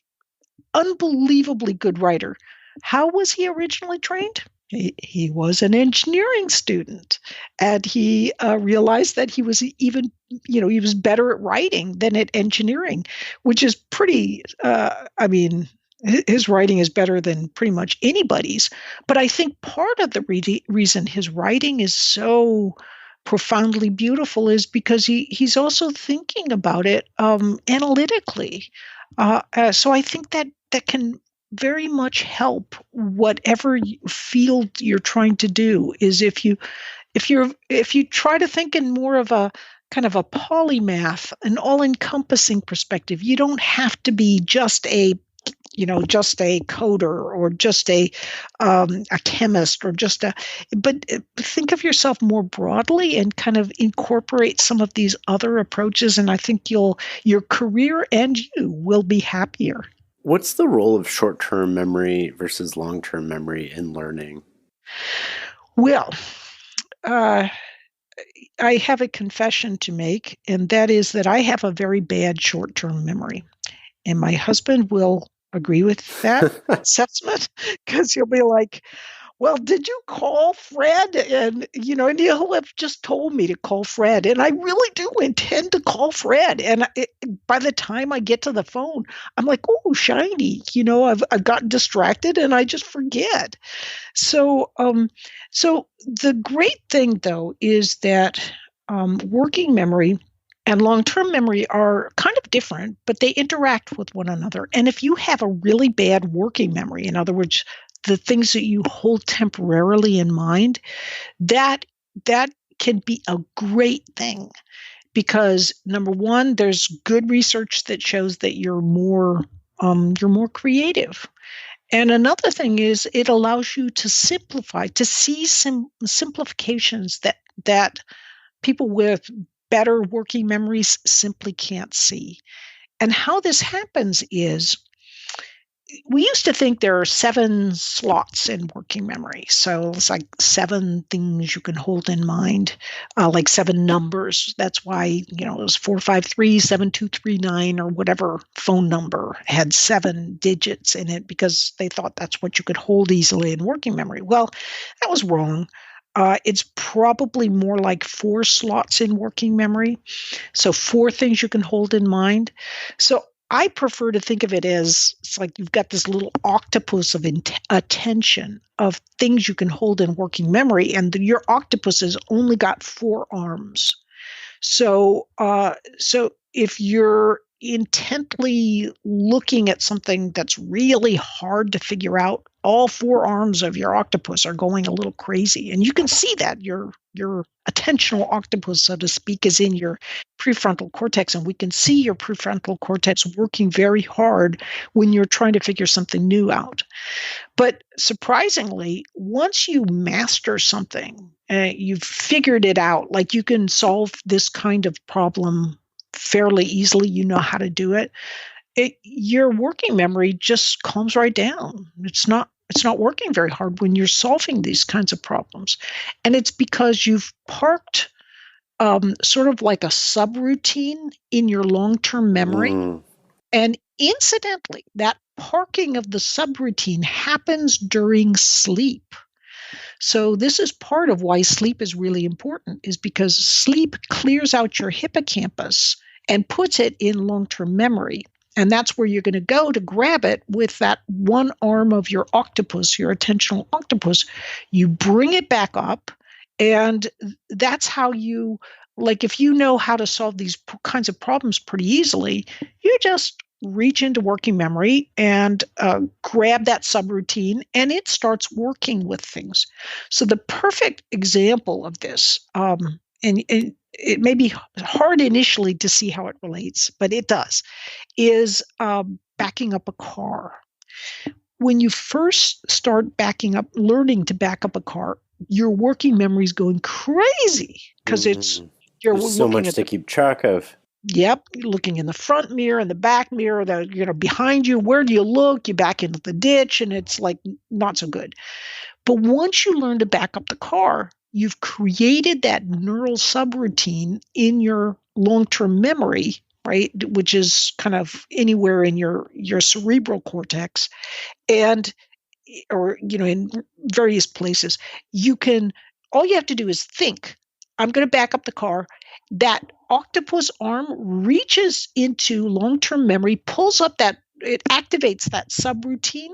unbelievably good writer. How was he originally trained? He was an engineering student, and he realized that he was he was better at writing than at engineering, which is pretty, his writing is better than pretty much anybody's. But I think part of the reason his writing is so profoundly beautiful is because he's also thinking about it analytically. So I think that can very much help whatever field you're trying to do. Is if you try to think in more of a kind of a polymath, an all-encompassing perspective. You don't have to be just a coder or just a chemist or but think of yourself more broadly and kind of incorporate some of these other approaches. And I think your career and you will be happier. What's the role of short-term memory versus long-term memory in learning? Well, I have a confession to make, and that is that I have a very bad short-term memory. And my husband will agree with that assessment, because he'll be like, well, did you call Fred? And, and he'll have just told me to call Fred. And I really do intend to call Fred. And by the time I get to the phone, I'm like, oh, shiny. I've gotten distracted and I just forget. So the great thing, though, is that working memory and long-term memory are kind of different, but they interact with one another. And if you have a really bad working memory, in other words, the things that you hold temporarily in mind, that can be a great thing, because number one, there's good research that shows that you're more creative. And another thing is it allows you to simplify, to see some simplifications that people with better working memories simply can't see. And how this happens is, we used to think there are 7 slots in working memory. So it's like 7 things you can hold in mind, like 7 numbers. That's why, it was 453-7239 or whatever phone number had 7 digits in it, because they thought that's what you could hold easily in working memory. Well, that was wrong. It's probably more like 4 slots in working memory. So 4 things you can hold in mind. So I prefer to think of it as, it's like you've got this little octopus of attention of things you can hold in working memory, and your octopus has only got 4 arms. So if you're intently looking at something that's really hard to figure out, all 4 arms of your octopus are going a little crazy. And you can see that your attentional octopus, so to speak, is in your prefrontal cortex. And we can see your prefrontal cortex working very hard when you're trying to figure something new out. But surprisingly, once you master something, you've figured it out, like you can solve this kind of problem fairly easily, you know how to do it, your working memory just calms right down. It's not working very hard when you're solving these kinds of problems. And it's because you've parked sort of like a subroutine in your long-term memory. And incidentally, that parking of the subroutine happens during sleep. So this is part of why sleep is really important, is because sleep clears out your hippocampus and puts it in long-term memory. And that's where you're going to go to grab it with that one arm of your octopus, your attentional octopus. You bring it back up, and that's how you, like, if you know how to solve these kinds of problems pretty easily, you just reach into working memory and grab that subroutine, and it starts working with things. So the perfect example of this, and it may be hard initially to see how it relates, but it does, is backing up a car. When you first start backing up, learning to back up a car, your working memory is going crazy because you're There's so looking much at to keep track of. Yep, you're looking in the front mirror and the back mirror, behind you. Where do you look? You back into the ditch, and it's like not so good. But once you learn to back up the car, you've created that neural subroutine in your long-term memory, right? Which is kind of anywhere in your cerebral cortex, and in various places. All you have to do is think, I'm going to back up the car. That octopus arm reaches into long-term memory, it activates that subroutine,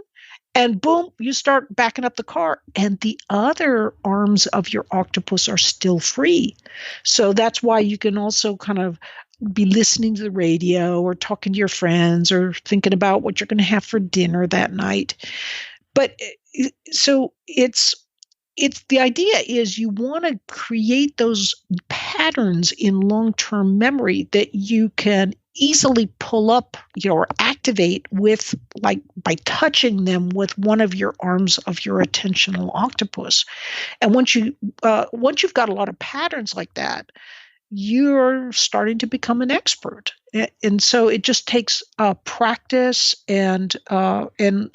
and boom, you start backing up the car, and the other arms of your octopus are still free. So that's why you can also kind of be listening to the radio or talking to your friends or thinking about what you're going to have for dinner that night. But so it's the idea is you want to create those patterns in long-term memory that you can easily pull up or activate with, like, by touching them with one of your arms of your attentional octopus. And once you've got a lot of patterns like that, you're starting to become an expert. And so it just takes practice and a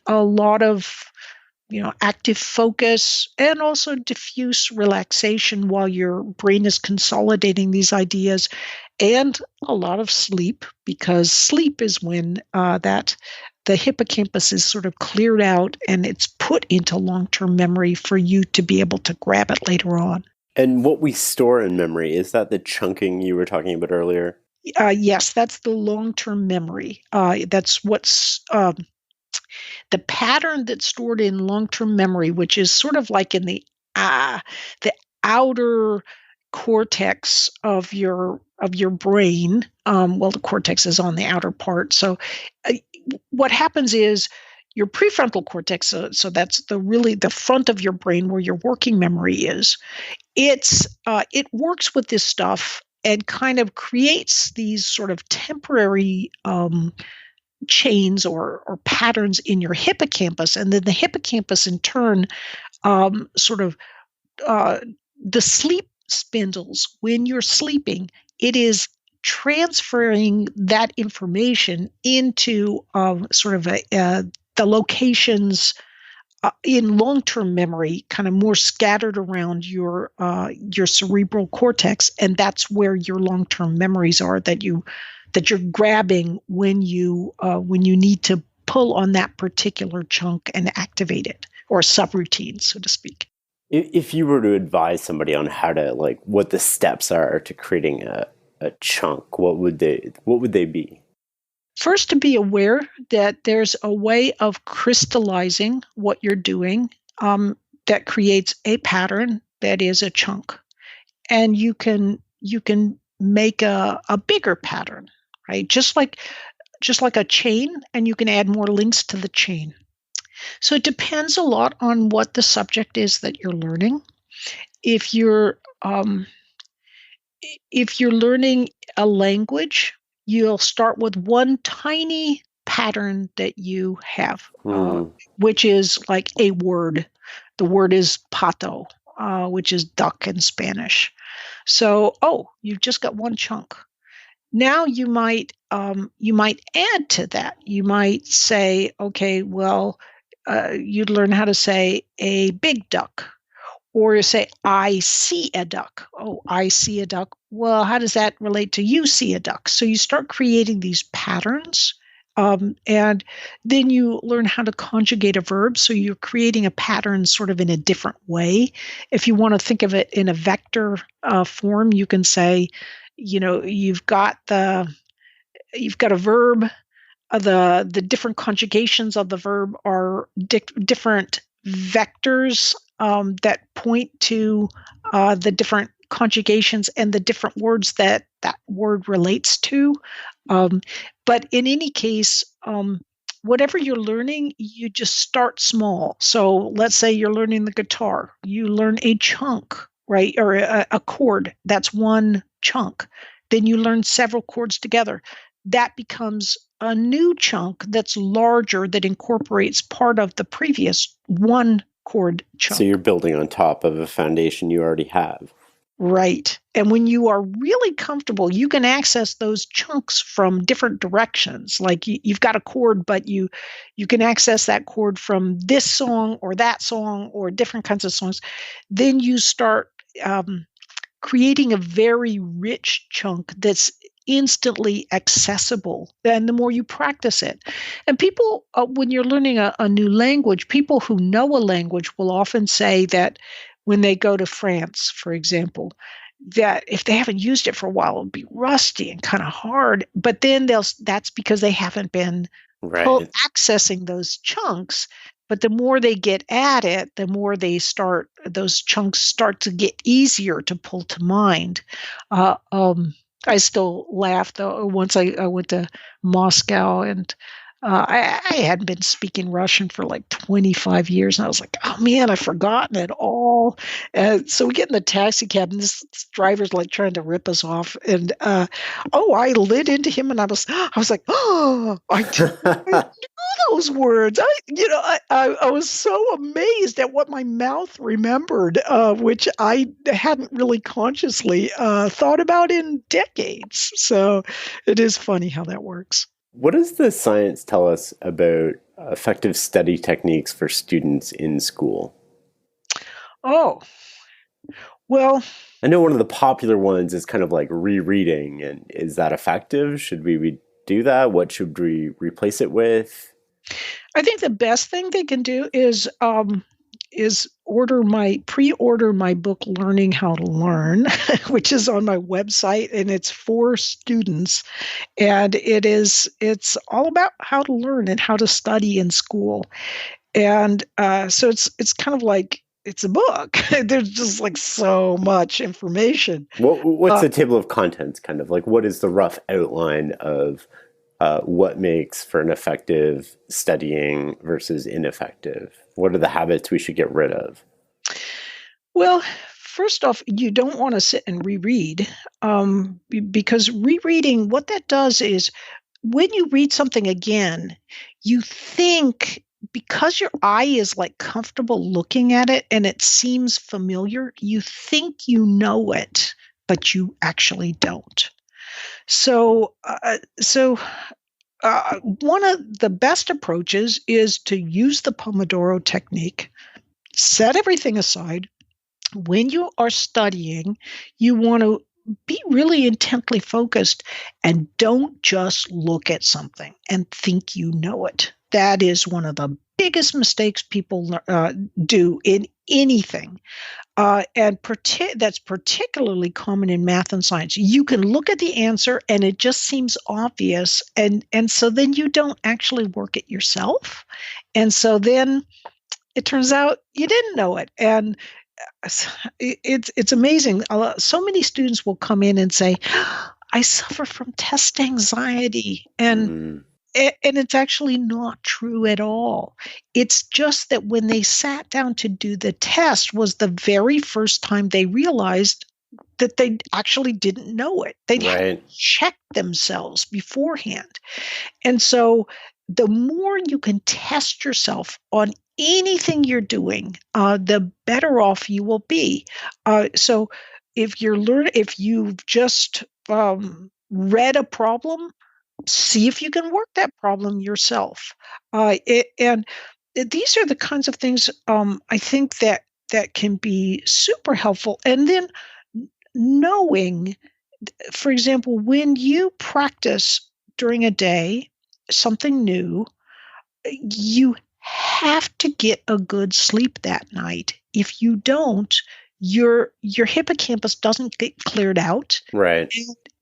lot of active focus, and also diffuse relaxation while your brain is consolidating these ideas, and a lot of sleep, because sleep is when the hippocampus is sort of cleared out and it's put into long-term memory for you to be able to grab it later on. And what we store in memory, is that the chunking you were talking about earlier? Yes, that's the long-term memory. That's what's the pattern that's stored in long-term memory, which is sort of like in the outer cortex of your brain. Well, the cortex is on the outer part. So what happens is your prefrontal cortex, so that's the front of your brain where your working memory is. It works with this stuff and kind of creates these sort of temporary chains or patterns in your hippocampus, and then the hippocampus in turn the sleep spindles. When you're sleeping, it is transferring that information into the locations in long-term memory, kind of more scattered around your cerebral cortex, and that's where your long-term memories are that you're grabbing when you need to pull on that particular chunk and activate it, or subroutine, so to speak. If you were to advise somebody on how to, like, what the steps are to creating a chunk, what would they be? First, to be aware that there's a way of crystallizing what you're doing that creates a pattern that is a chunk, and you can make a bigger pattern, right? Just like a chain, and you can add more links to the chain. So it depends a lot on what the subject is that you're learning. If you're learning a language, you'll start with one tiny pattern that you have, which is like a word. The word is pato, which is duck in Spanish. So, you've just got one chunk. Now you might add to that. You might say, okay, well, you'd learn how to say a big duck, or you say, I see a duck. Oh, I see a duck. Well, how does that relate to you see a duck? So you start creating these patterns, and then you learn how to conjugate a verb. So you're creating a pattern sort of in a different way. If you want to think of it in a vector form, you can say, you've got a verb. The different conjugations of the verb are different vectors that point to the different conjugations and the different words that word relates to. But in any case, whatever you're learning, you just start small. So let's say you're learning the guitar. You learn a chunk right? Or a chord, that's one chunk. Then you learn several chords together. That becomes a new chunk that's larger that incorporates part of the previous one chord chunk. So you're building on top of a foundation you already have. Right. And when you are really comfortable, you can access those chunks from different directions. Like you've got a chord, but you can access that chord from this song or that song or different kinds of songs. Then you start creating a very rich chunk that's instantly accessible. And the more you practice it. And people, when you're learning a new language, people who know a language will often say that when they go to France, for example, that if they haven't used it for a while, it'll be rusty and kind of hard. But then that's because they haven't been accessing those chunks. But the more they get at it, the more those chunks start to get easier to pull to mind. I still laugh though. Once I went to Moscow and I hadn't been speaking Russian for like 25 years. And I was like, oh man, I've forgotten it all. So we get in the taxi cab and this driver's like trying to rip us off. And I lit into him and I was like, oh, I knew those words. I was so amazed at what my mouth remembered, which I hadn't really consciously thought about in decades. So it is funny how that works. What does the science tell us about effective study techniques for students in school? Oh, well, I know one of the popular ones is kind of like rereading. And is that effective? Should we do that? What should we replace it with? I think the best thing they can do is pre-order my book, Learning How to Learn, which is on my website, and it's for students. And it's all about how to learn and how to study in school. And so it's kind of like, it's a book. There's just like so much information. What's the table of contents kind of like? What is the rough outline of what makes for an effective studying versus ineffective? What are the habits we should get rid of? Well, first off, you don't want to sit and reread because rereading, what that does is when you read something again, you think, because your eye is like comfortable looking at it and it seems familiar, you think you know it, but you actually don't. So one of the best approaches is to use the Pomodoro technique. Set everything aside. When you are studying, you want to be really intently focused and don't just look at something and think you know it. That is one of the biggest mistakes people do in anything. That's particularly common in math and science. You can look at the answer and it just seems obvious. And so then you don't actually work it yourself. And so then it turns out you didn't know it. And it's amazing. So many students will come in and say, I suffer from test anxiety. And it's actually not true at all. It's just that when they sat down to do the test was the very first time they realized that they actually didn't know it. They hadn't checked themselves beforehand. And so the more you can test yourself on anything you're doing, the better off you will be. So if you've just read a problem, see if you can work that problem yourself. And these are the kinds of things I think that can be super helpful. And then knowing, for example, when you practice during a day something new, you have to get a good sleep that night. If you don't, your hippocampus doesn't get cleared out. Right.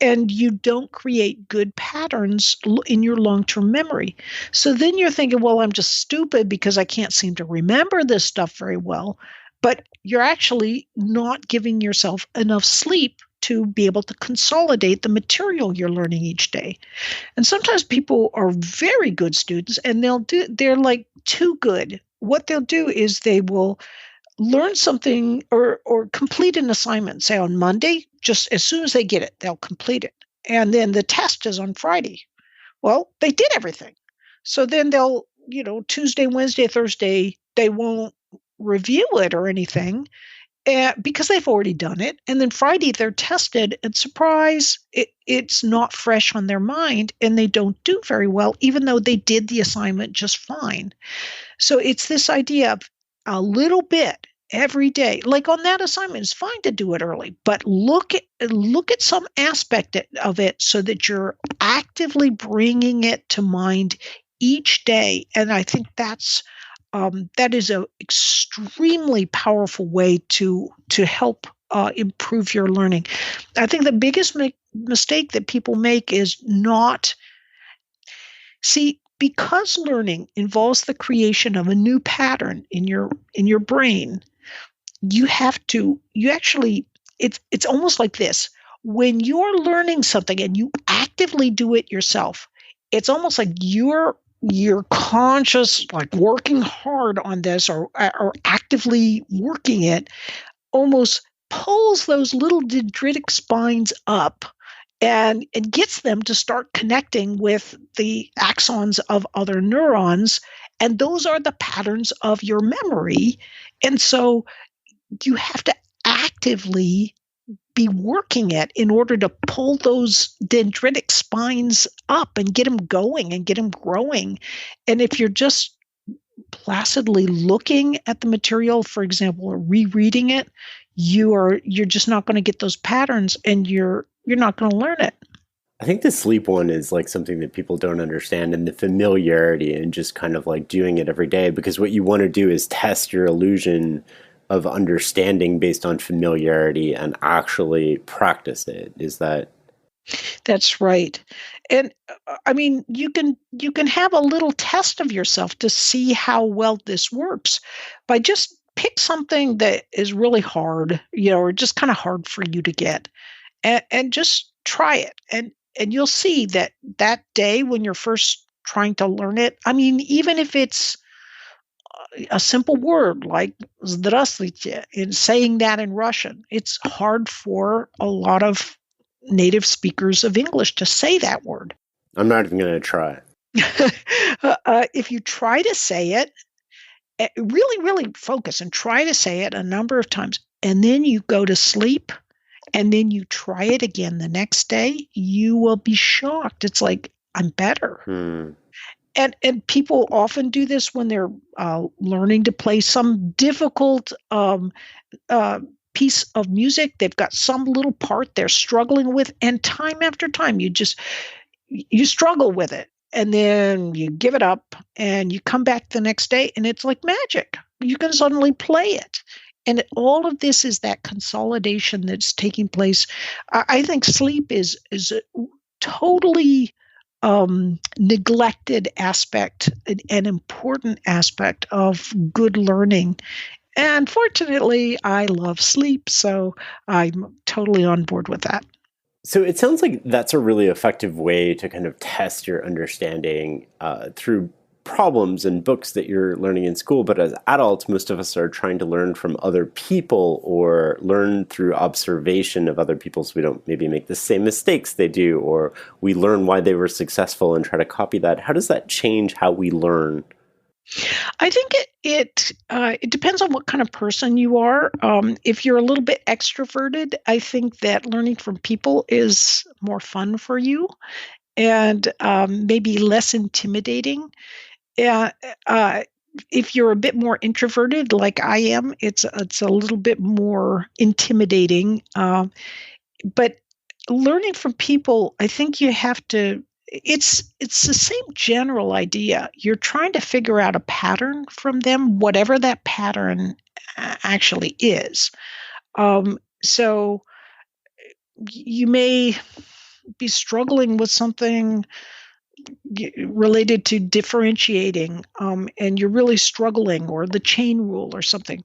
And you don't create good patterns in your long-term memory. So then you're thinking, well, I'm just stupid because I can't seem to remember this stuff very well. But you're actually not giving yourself enough sleep to be able to consolidate the material you're learning each day. And sometimes people are very good students and they're like too good. What they'll do is they will learn something or complete an assignment, say on Monday, just as soon as they get it, they'll complete it. And then the test is on Friday. Well, they did everything. So then they'll, Tuesday, Wednesday, Thursday, they won't review it or anything because they've already done it. And then Friday they're tested, and surprise, it's not fresh on their mind, and they don't do very well, even though they did the assignment just fine. So it's this idea of a little bit every day. Like on that assignment, it's fine to do it early, but look at some aspect of it so that you're actively bringing it to mind each day. And I think that is a extremely powerful way to help improve your learning. I think the biggest mistake that people make is not see. Because learning involves the creation of a new pattern in your brain, it's almost like this. When you're learning something and you actively do it yourself, it's almost like you're conscious, like working hard on this or actively working it, almost pulls those little dendritic spines up and it gets them to start connecting with the axons of other neurons. And those are the patterns of your memory. And so you have to actively be working it in order to pull those dendritic spines up and get them going and get them growing. And if you're just placidly looking at the material, for example, or rereading it, you're just not going to get those patterns, and you're not going to learn it. I think the sleep one is like something that people don't understand, and the familiarity and just kind of like doing it every day, because what you want to do is test your illusion of understanding based on familiarity and actually practice it. Is that? That's right. And I mean, you can have a little test of yourself to see how well this works by just pick something that is really hard, or just kind of hard for you to get, and just try it. And you'll see that day when you're first trying to learn it, I mean, even if it's a simple word like "здравствуйте," in saying that in Russian, it's hard for a lot of native speakers of English to say that word. I'm not even going to try. If you try to say it, really, really focus and try to say it a number of times, and then you go to sleep, and then you try it again the next day, you will be shocked. It's like, I'm better. And people often do this when they're learning to play some difficult piece of music. They've got some little part they're struggling with, and time after time, you struggle with it. And then you give it up and you come back the next day and it's like magic. You can suddenly play it. And all of this is that consolidation that's taking place. I think sleep is a totally neglected aspect, an important aspect of good learning. And fortunately, I love sleep, so I'm totally on board with that. So it sounds like that's a really effective way to kind of test your understanding through problems and books that you're learning in school. But as adults, most of us are trying to learn from other people or learn through observation of other people so we don't maybe make the same mistakes they do, or we learn why they were successful and try to copy that. How does that change how we learn? I think it depends on what kind of person you are. If you're a little bit extroverted, I think that learning from people is more fun for you and maybe less intimidating. If you're a bit more introverted, like I am, it's a little bit more intimidating. But learning from people, I think you have to. It's the same general idea. You're trying to figure out a pattern from them, whatever that pattern actually is. So you may be struggling with something related to differentiating, and you're really struggling, or the chain rule or something.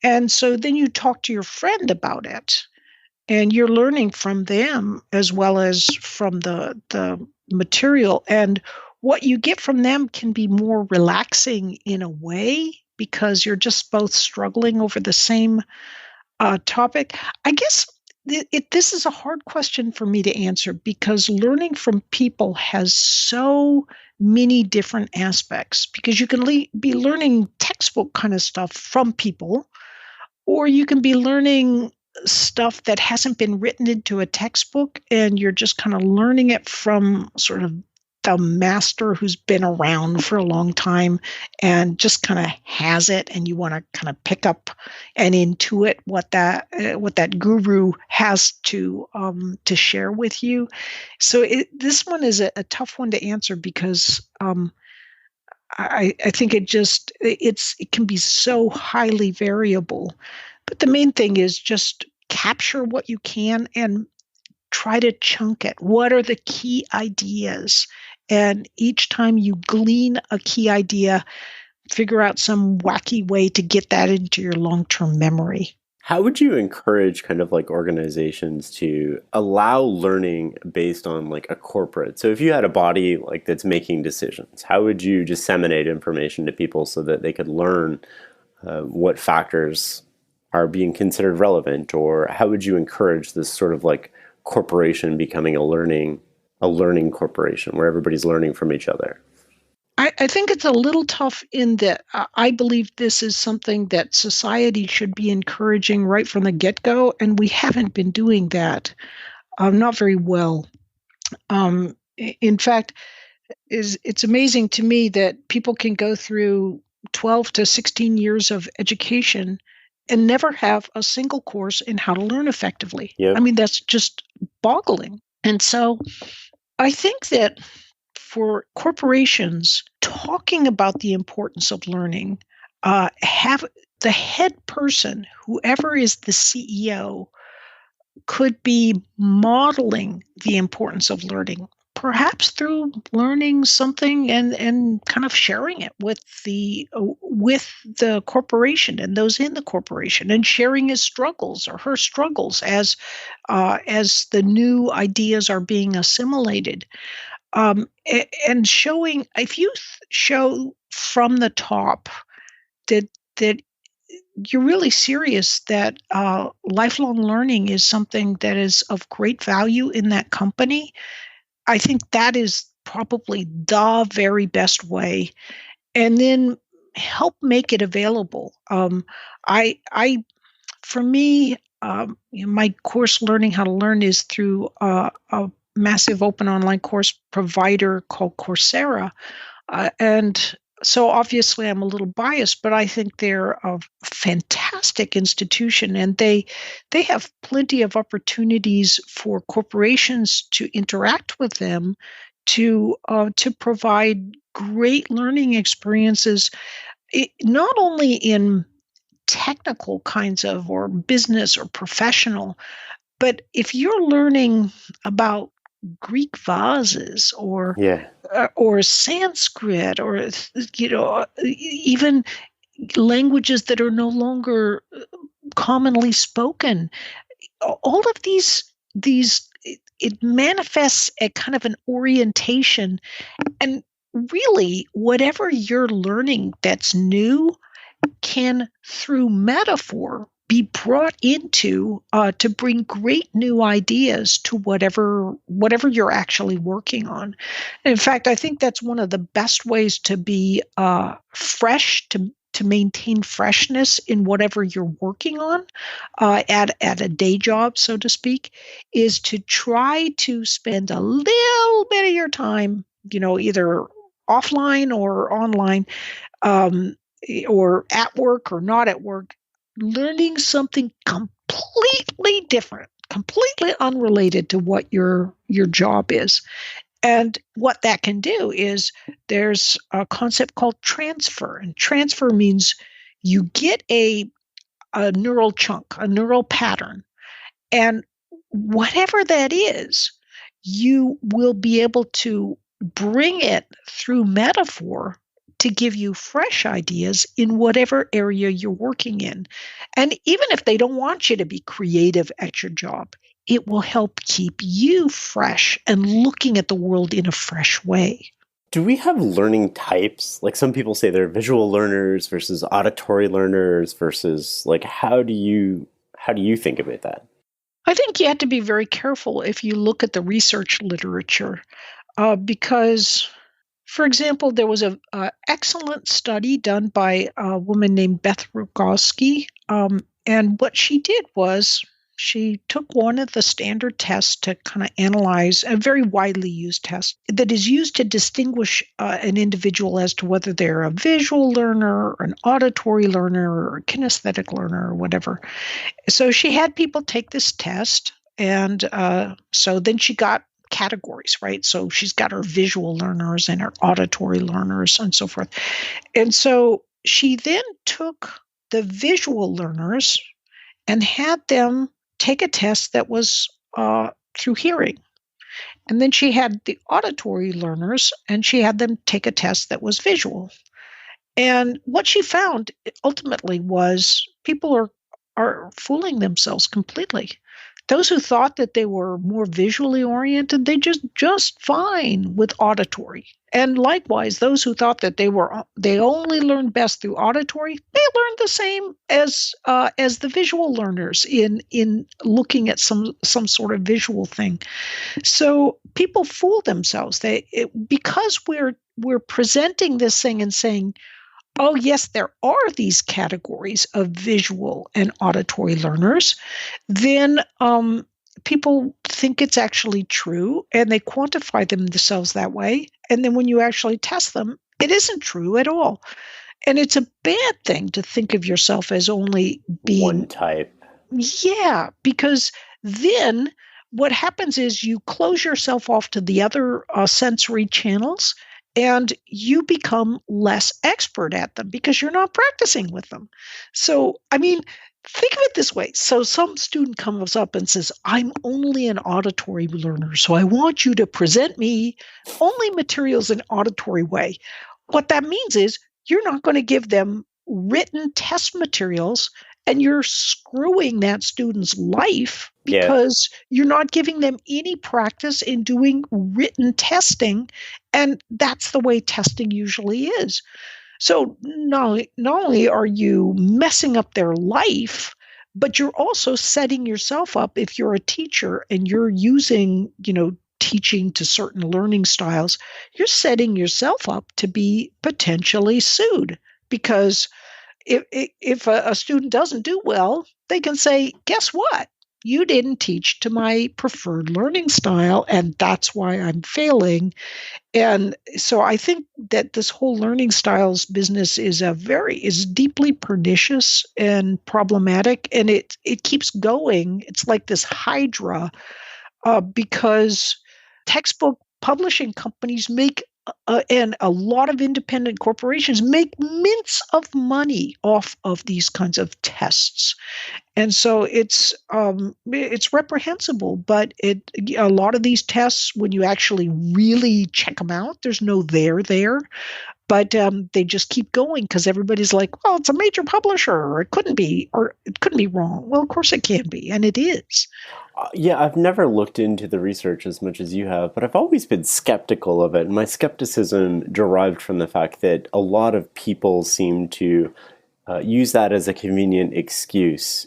And so then you talk to your friend about it, and you're learning from them as well as from the material. And what you get from them can be more relaxing in a way because you're just both struggling over the same topic? I guess this is a hard question for me to answer because learning from people has so many different aspects. Because you can be learning textbook kind of stuff from people, or you can be learning stuff that hasn't been written into a textbook and you're just kind of learning it from sort of the master who's been around for a long time and just kind of has it, and you want to kind of pick up and intuit what that guru has to share with you. So this one is a tough one to answer because I think it can be so highly variable. But the main thing is just capture what you can and try to chunk it. What are the key ideas? And each time you glean a key idea, figure out some wacky way to get that into your long-term memory. How would you encourage kind of like organizations to allow learning based on like a corporate? So if you had a body like that's making decisions, how would you disseminate information to people so that they could learn what factors are being considered relevant? Or how would you encourage this sort of like corporation becoming a learning corporation where everybody's learning from each other? I think it's a little tough in that I believe this is something that society should be encouraging right from the get-go, and we haven't been doing that, not very well. In fact, it's amazing to me that people can go through 12 to 16 years of education and never have a single course in how to learn effectively. Yeah. I mean, that's just boggling. And so I think that for corporations, talking about the importance of learning, have the head person, whoever is the CEO, could be modeling the importance of learning, perhaps through learning something and kind of sharing it with the corporation and those in the corporation, and sharing his struggles or her struggles as the new ideas are being assimilated. And showing, if you show from the top that you're really serious, that lifelong learning is something that is of great value in that company, I think that is probably the very best way. And then help make it available. For me, my course, Learning How to Learn, is through a massive open online course provider called Coursera. And so obviously I'm a little biased, but I think they're a fantastic institution, and they have plenty of opportunities for corporations to interact with them to provide great learning experiences, not only in technical kinds of or business or professional, but if you're learning about Greek vases or Sanskrit, or even languages that are no longer commonly spoken, all of these it manifests a kind of an orientation. And really, whatever you're learning that's new can, through metaphor, be brought into to bring great new ideas to whatever you're actually working on. And in fact, I think that's one of the best ways to be fresh, to maintain freshness in whatever you're working on at a day job, so to speak, is to try to spend a little bit of your time, either offline or online, or at work or not at work, learning something completely different, completely unrelated to what your job is. And what that can do is, there's a concept called transfer. And transfer means you get a neural chunk, a neural pattern, and whatever that is, you will be able to bring it through metaphor to give you fresh ideas in whatever area you're working in. And even if they don't want you to be creative at your job, it will help keep you fresh and looking at the world in a fresh way. Do we have learning types? Like some people say they're visual learners versus auditory learners versus like how do you think about that? I think you have to be very careful if you look at the research literature, because, for example, there was a excellent study done by a woman named Beth Rogowski, and what she did was she took one of the standard tests to kind of analyze a very widely used test that is used to distinguish an individual as to whether they're a visual learner, or an auditory learner, or a kinesthetic learner, or whatever. So she had people take this test, and so then she got categories, right? So she's got her visual learners and her auditory learners and so forth. And so she then took the visual learners and had them take a test that was through hearing. And then she had the auditory learners and she had them take a test that was visual. And what she found ultimately was people are fooling themselves completely. Those who thought that they were more visually oriented, they just fine with auditory. And likewise, those who thought that they only learned best through auditory, they learned the same as the visual learners in looking at some sort of visual thing. So people fool themselves. Because we're presenting this thing and saying, oh, yes, there are these categories of visual and auditory learners, then people think it's actually true and they quantify themselves that way. And then when you actually test them, it isn't true at all. And it's a bad thing to think of yourself as only being one type. Yeah, because then what happens is you close yourself off to the other sensory channels, and you become less expert at them because you're not practicing with them. So, I mean, think of it this way. So some student comes up and says, I'm only an auditory learner, so I want you to present me only materials in auditory way. What that means is you're not going to give them written test materials, and you're screwing that student's life because you're not giving them any practice in doing written testing. And that's the way testing usually is. So not only are you messing up their life, but you're also setting yourself up, if you're a teacher and you're using, teaching to certain learning styles, you're setting yourself up to be potentially sued. Because if a student doesn't do well, they can say, guess what? You didn't teach to my preferred learning style, and that's why I'm failing. And so I think that this whole learning styles business is deeply pernicious and problematic, and it keeps going. It's like this hydra, because textbook publishing companies make and a lot of independent corporations make mints of money off of these kinds of tests. And so it's reprehensible, but a lot of these tests, when you actually really check them out, there's no there. But they just keep going because everybody's like, well, it's a major publisher, or it couldn't be wrong. Well, of course it can be, and it is. Yeah, I've never looked into the research as much as you have, but I've always been skeptical of it. And my skepticism derived from the fact that a lot of people seem to use that as a convenient excuse.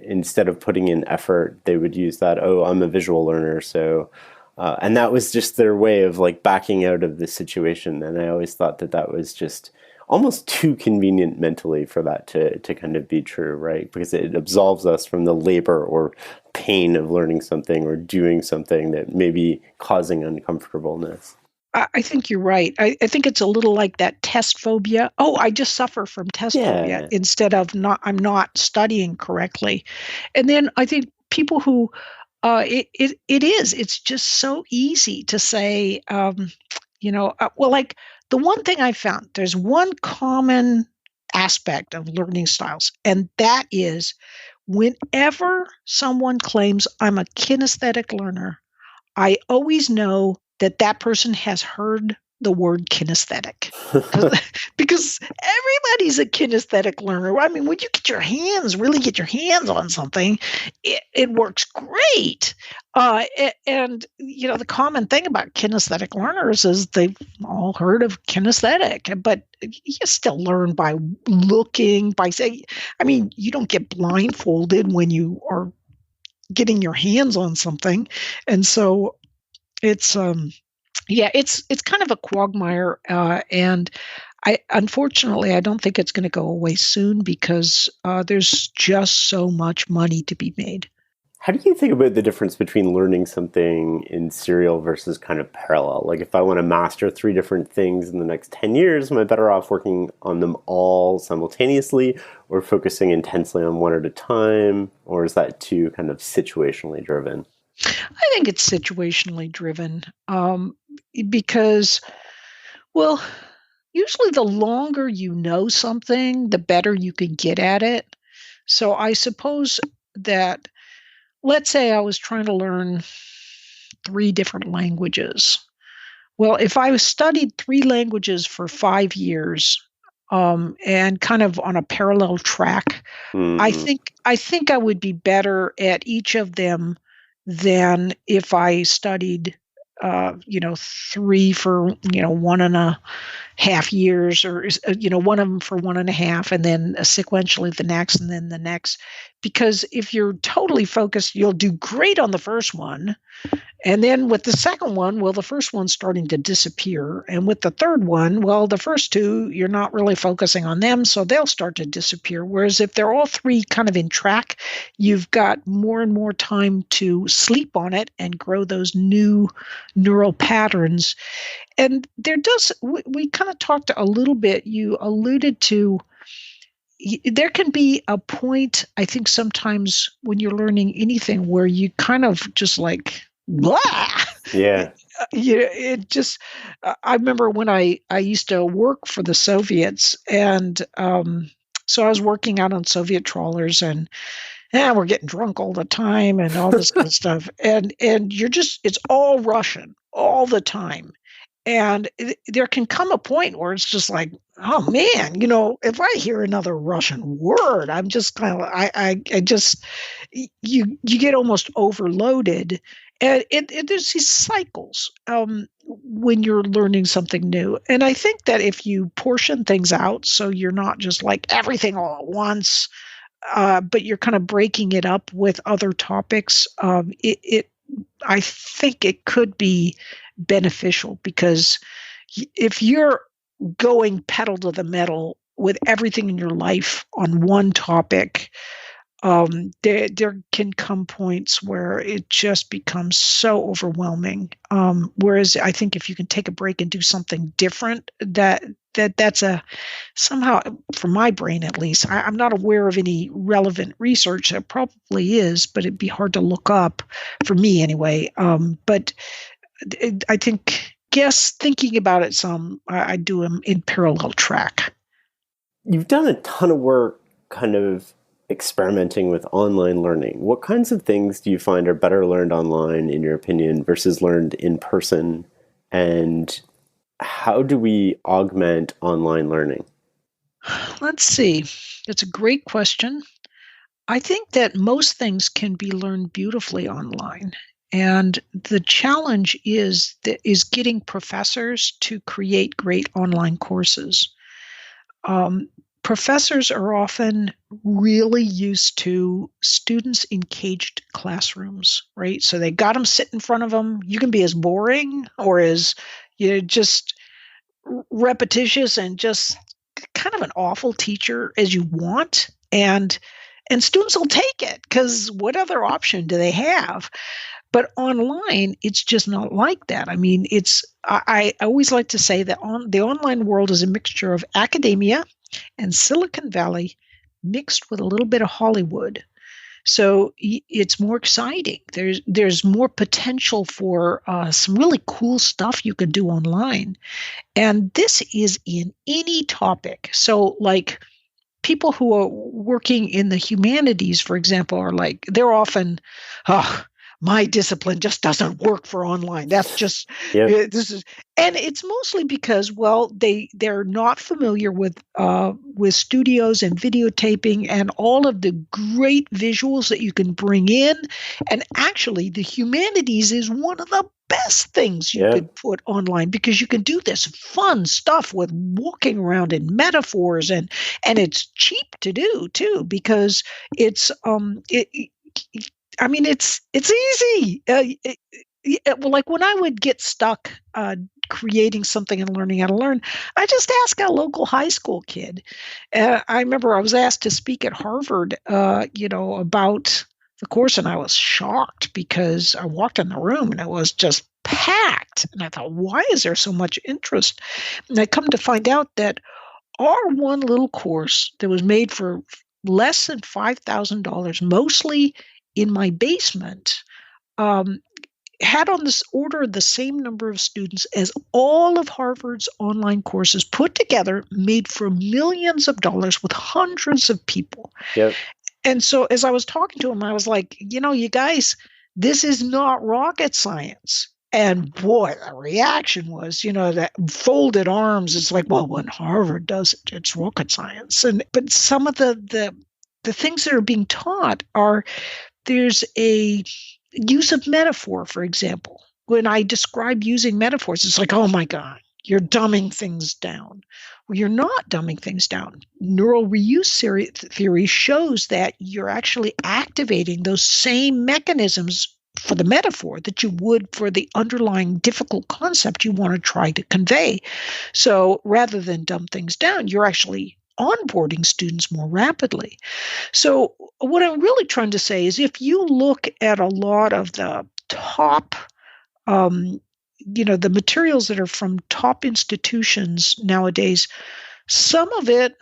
Instead of putting in effort, they would use that, oh, I'm a visual learner, so... and that was just their way of like backing out of the situation. And I always thought that was just almost too convenient mentally for that to kind of be true, right? Because it absolves us from the labor or pain of learning something or doing something that may be causing uncomfortableness. I think you're right. I think it's a little like that test phobia. Oh, I just suffer from test phobia instead of I'm not studying correctly. And then I think people who it's just so easy to say, like the one thing I found, there's one common aspect of learning styles, and that is whenever someone claims I'm a kinesthetic learner, I always know that person has heard the word kinesthetic because everybody's a kinesthetic learner. I mean, when you really get your hands on something, it works great. And the common thing about kinesthetic learners is they've all heard of kinesthetic, but you still learn by looking, by saying, I mean, you don't get blindfolded when you are getting your hands on something. And so it's, it's kind of a quagmire. And unfortunately, I don't think it's going to go away soon because there's just so much money to be made. How do you think about the difference between learning something in serial versus kind of parallel? Like if I want to master 3 different things in the next 10 years, am I better off working on them all simultaneously or focusing intensely on one at a time? Or is that too kind of situationally driven? I think it's situationally driven because, well, usually the longer you know something, the better you can get at it. So I suppose that, let's say I was trying to learn 3 different languages. Well, if I studied 3 languages for 5 years, and kind of on a parallel track, I think I would be better at each of them than if I studied 3 for 1.5 years, or one of them for 1.5, and then sequentially the next, and then the next. Because if you're totally focused, you'll do great on the first one, and then with the second one, well, the first one's starting to disappear, and with the third one, well, the first 2 you're not really focusing on them, so they'll start to disappear. Whereas if they're all 3 kind of in track, you've got more and more time to sleep on it and grow those new neural patterns. And we kind of talked a little bit, you alluded to, there can be a point, I think sometimes when you're learning anything, where you kind of just like, blah. Yeah. It just, I remember when I used to work for the Soviets, and so I was working out on Soviet trawlers, and we're getting drunk all the time and all this kind of stuff. And it's all Russian all the time. And there can come a point where it's just like, oh man, if I hear another Russian word, I'm just kind of, I just, you get almost overloaded. And there's these cycles when you're learning something new. And I think that if you portion things out, so you're not just like everything all at once, but you're kind of breaking it up with other topics, I think it could be beneficial, because if you're going pedal to the metal with everything in your life on one topic, there can come points where it just becomes so overwhelming. Whereas I think if you can take a break and do something different, that's somehow, for my brain at least, I'm not aware of any relevant research. There probably is, but it'd be hard to look up for me anyway. But I think, thinking about it some, I do them in parallel track. You've done a ton of work kind of experimenting with online learning. What kinds of things do you find are better learned online, in your opinion, versus learned in person? And how do we augment online learning? Let's see. It's a great question. I think that most things can be learned beautifully online. And the challenge is getting professors to create great online courses. Professors are often really used to students in caged classrooms, right? So they got them sit in front of them. You can be as boring or as just repetitious and just kind of an awful teacher as you want, and students will take it, because what other option do they have? But online, it's just not like that. I mean, I always like to say that the online world is a mixture of academia and Silicon Valley mixed with a little bit of Hollywood. So it's more exciting. There's more potential for some really cool stuff you can do online. And this is in any topic. So like people who are working in the humanities, for example, are like, they're often, my discipline just doesn't work for online. That's just this is, and it's mostly because, well, they're not familiar with studios and videotaping and all of the great visuals that you can bring in. And actually, the humanities is one of the best things you could put online, because you can do this fun stuff with walking around in metaphors, and it's cheap to do too, because it's it's easy. Well, like when I would get stuck creating something and learning how to learn, I just ask a local high school kid. I remember I was asked to speak at Harvard, about the course, and I was shocked because I walked in the room and it was just packed. And I thought, why is there so much interest? And I come to find out that our one little course that was made for less than $5,000, mostly in my basement, had on this order the same number of students as all of Harvard's online courses put together, made for millions of dollars with hundreds of people. Yep. And so as I was talking to him, I was like, you guys, this is not rocket science. And boy, the reaction was, that folded arms. It's like, well, when Harvard does it, it's rocket science. But some of the things that are being taught are, there's a use of metaphor, for example. When I describe using metaphors, it's like, oh my God, you're dumbing things down. Well, you're not dumbing things down. Neural reuse theory shows that you're actually activating those same mechanisms for the metaphor that you would for the underlying difficult concept you want to try to convey. So rather than dumb things down, you're actually onboarding students more rapidly. So what I'm really trying to say is, if you look at a lot of the top, the materials that are from top institutions nowadays, some of it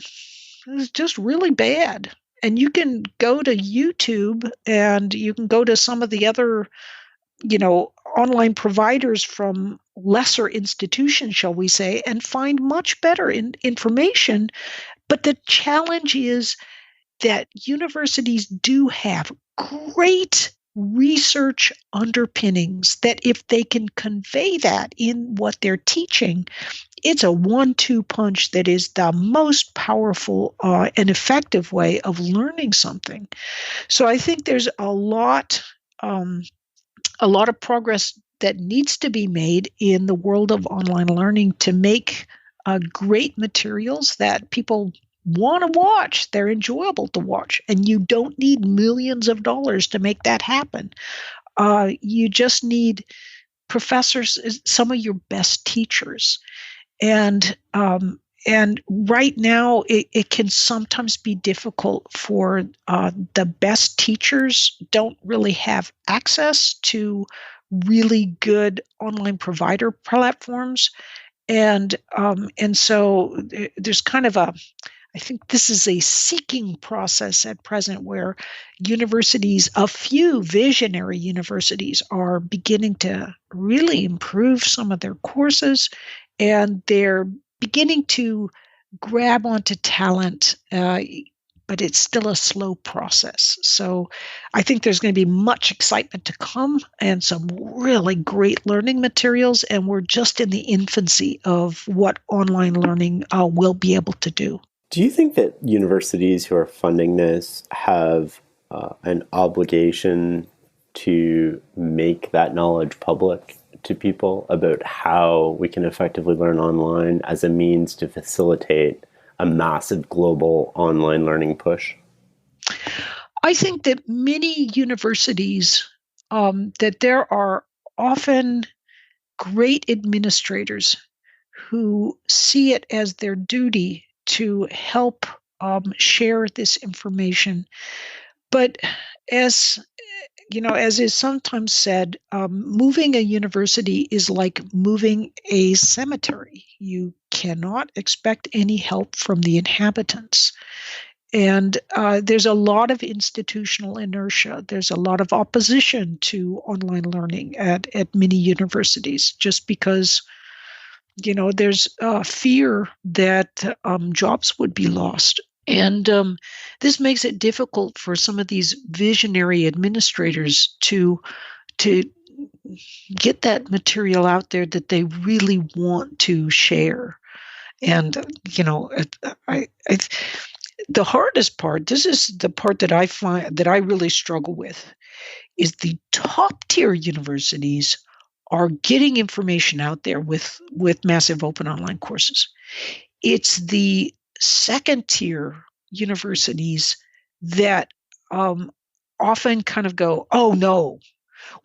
is just really bad. And you can go to YouTube and you can go to some of the other, online providers from lesser institutions, shall we say, and find much better information. But the challenge is that universities do have great research underpinnings, that if they can convey that in what they're teaching, it's a 1-2 punch that is the most powerful and effective way of learning something. So I think there's a lot of progress that needs to be made in the world of online learning to make great materials that people want to watch. They're enjoyable to watch, and you don't need millions of dollars to make that happen. You just need professors, some of your best teachers. And right now, it can sometimes be difficult for the best teachers don't really have access to really good online provider platforms, and so there's kind of I think this is a seeking process at present, where universities, a few visionary universities, are beginning to really improve some of their courses, and they're beginning to grab onto talent, but it's still a slow process. So I think there's going to be much excitement to come and some really great learning materials, and we're just in the infancy of what online learning will be able to do. Do you think that universities who are funding this have an obligation to make that knowledge public to people about how we can effectively learn online as a means to facilitate a massive global online learning push? I think that many universities, that there are often great administrators who see it as their duty to help share this information. But as is sometimes said, moving a university is like moving a cemetery. You cannot expect any help from the inhabitants. And there's a lot of institutional inertia. There's a lot of opposition to online learning at many universities, just because there's fear that jobs would be lost. And this makes it difficult for some of these visionary administrators to to get that material out there that they really want to share. And, the hardest part, this is the part that I find that I really struggle with, is the top tier universities are getting information out there with massive open online courses. It's the second tier universities that often kind of go, oh no,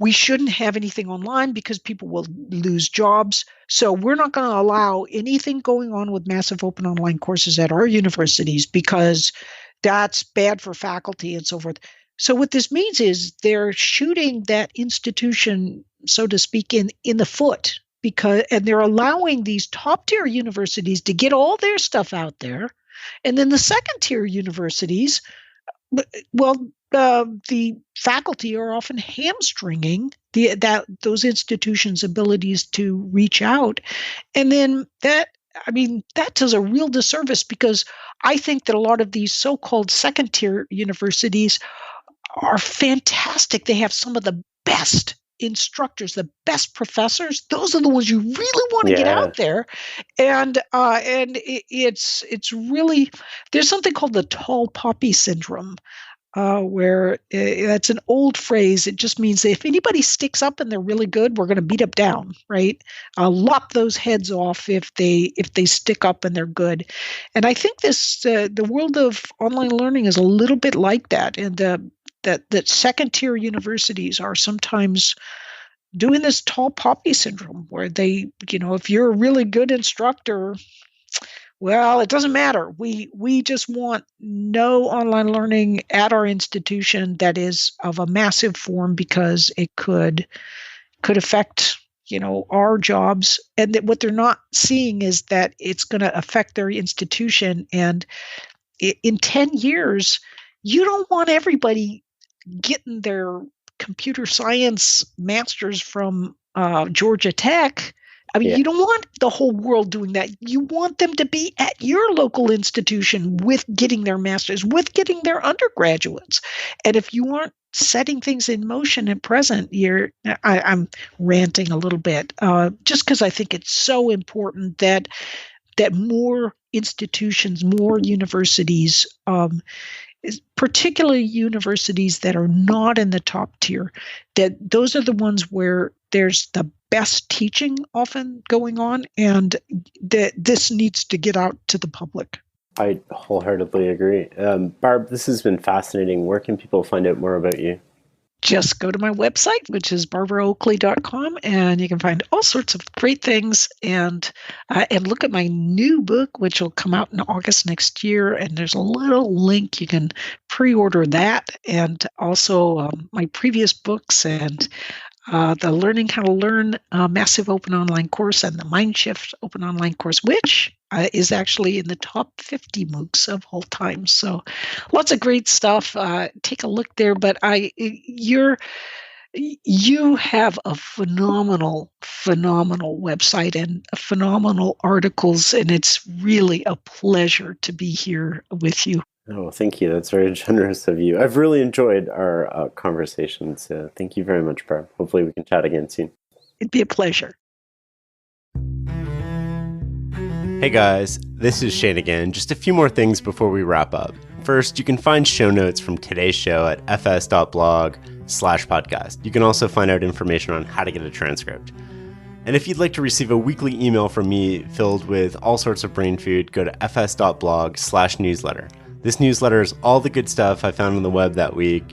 we shouldn't have anything online because people will lose jobs. So we're not going to allow anything going on with massive open online courses at our universities because that's bad for faculty and so forth. So what this means is they're shooting that institution, so to speak, in the foot, and they're allowing these top tier universities to get all their stuff out there. And then the second tier universities, the faculty are often hamstringing those institutions' abilities to reach out. And then that does a real disservice, because I think that a lot of these so-called second-tier universities are fantastic. They have some of the best instructors, the best professors. Those are the ones you really want to get out there. And it's really, there's something called the tall poppy syndrome, where that's an old phrase. It just means that if anybody sticks up and they're really good, we're going to beat them down, right? Lop those heads off if they stick up and they're good. And I think the world of online learning is a little bit like that, and that second tier universities are sometimes doing this tall poppy syndrome, where they, if you're a really good instructor, well, it doesn't matter. We just want no online learning at our institution that is of a massive form, because it could affect, our jobs. And that what they're not seeing is that it's going to affect their institution. And in 10 years, you don't want everybody getting their computer science masters from Georgia Tech. You don't want the whole world doing that. You want them to be at your local institution with getting their masters, with getting their undergraduates. And if you aren't setting things in motion at present, I'm ranting a little bit, just because I think it's so important that more institutions, more universities, particularly universities that are not in the top tier, that those are the ones where there's the best teaching often going on, and that this needs to get out to the public. I wholeheartedly agree. Barb, this has been fascinating. Where can people find out more about you? Just go to my website, which is barbaraoakley.com, and you can find all sorts of great things, and look at my new book, which will come out in August next year. And there's a little link. You can pre-order that, and also my previous books, and the Learning How to Learn Massive Open Online course, and the Mindshift Open Online course, which is actually in the top 50 MOOCs of all time. So lots of great stuff. Take a look there. But you have a phenomenal website and phenomenal articles, and it's really a pleasure to be here with you. Oh, thank you. That's very generous of you. I've really enjoyed our conversation. So thank you very much, Barb. Hopefully we can chat again soon. It'd be a pleasure. Hey guys, this is Shane again. Just a few more things before we wrap up. First, you can find show notes from today's show at fs.blog/podcast. You can also find out information on how to get a transcript. And if you'd like to receive a weekly email from me filled with all sorts of brain food, go to fs.blog/newsletter. This newsletter is all the good stuff I found on the web that week,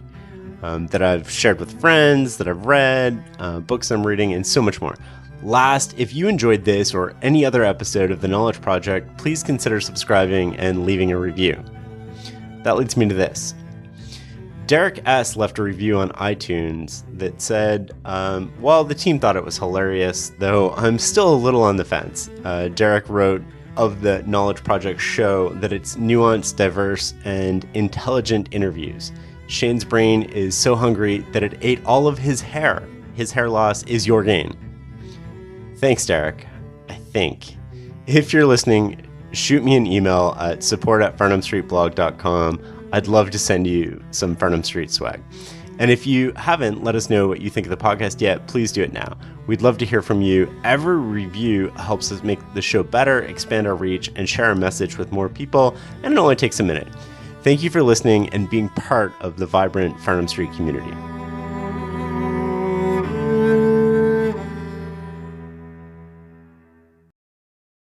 that I've shared with friends, that I've read, books I'm reading, and so much more. Last, if you enjoyed this or any other episode of The Knowledge Project, please consider subscribing and leaving a review. That leads me to this. Derek S. left a review on iTunes that said, well, the team thought it was hilarious, though I'm still a little on the fence. Derek wrote of the Knowledge Project show that it's nuanced, diverse, and intelligent interviews. Shane's brain is so hungry that it ate all of his hair. His hair loss is your gain. Thanks, Derek. I think. If you're listening, shoot me an email at support@farnhamstreetblog.com. I'd love to send you some Farnham Street swag. And if you haven't let us know what you think of the podcast yet, please do it now. We'd love to hear from you. Every review helps us make the show better, expand our reach, and share our message with more people, and it only takes a minute. Thank you for listening and being part of the vibrant Farnham Street community.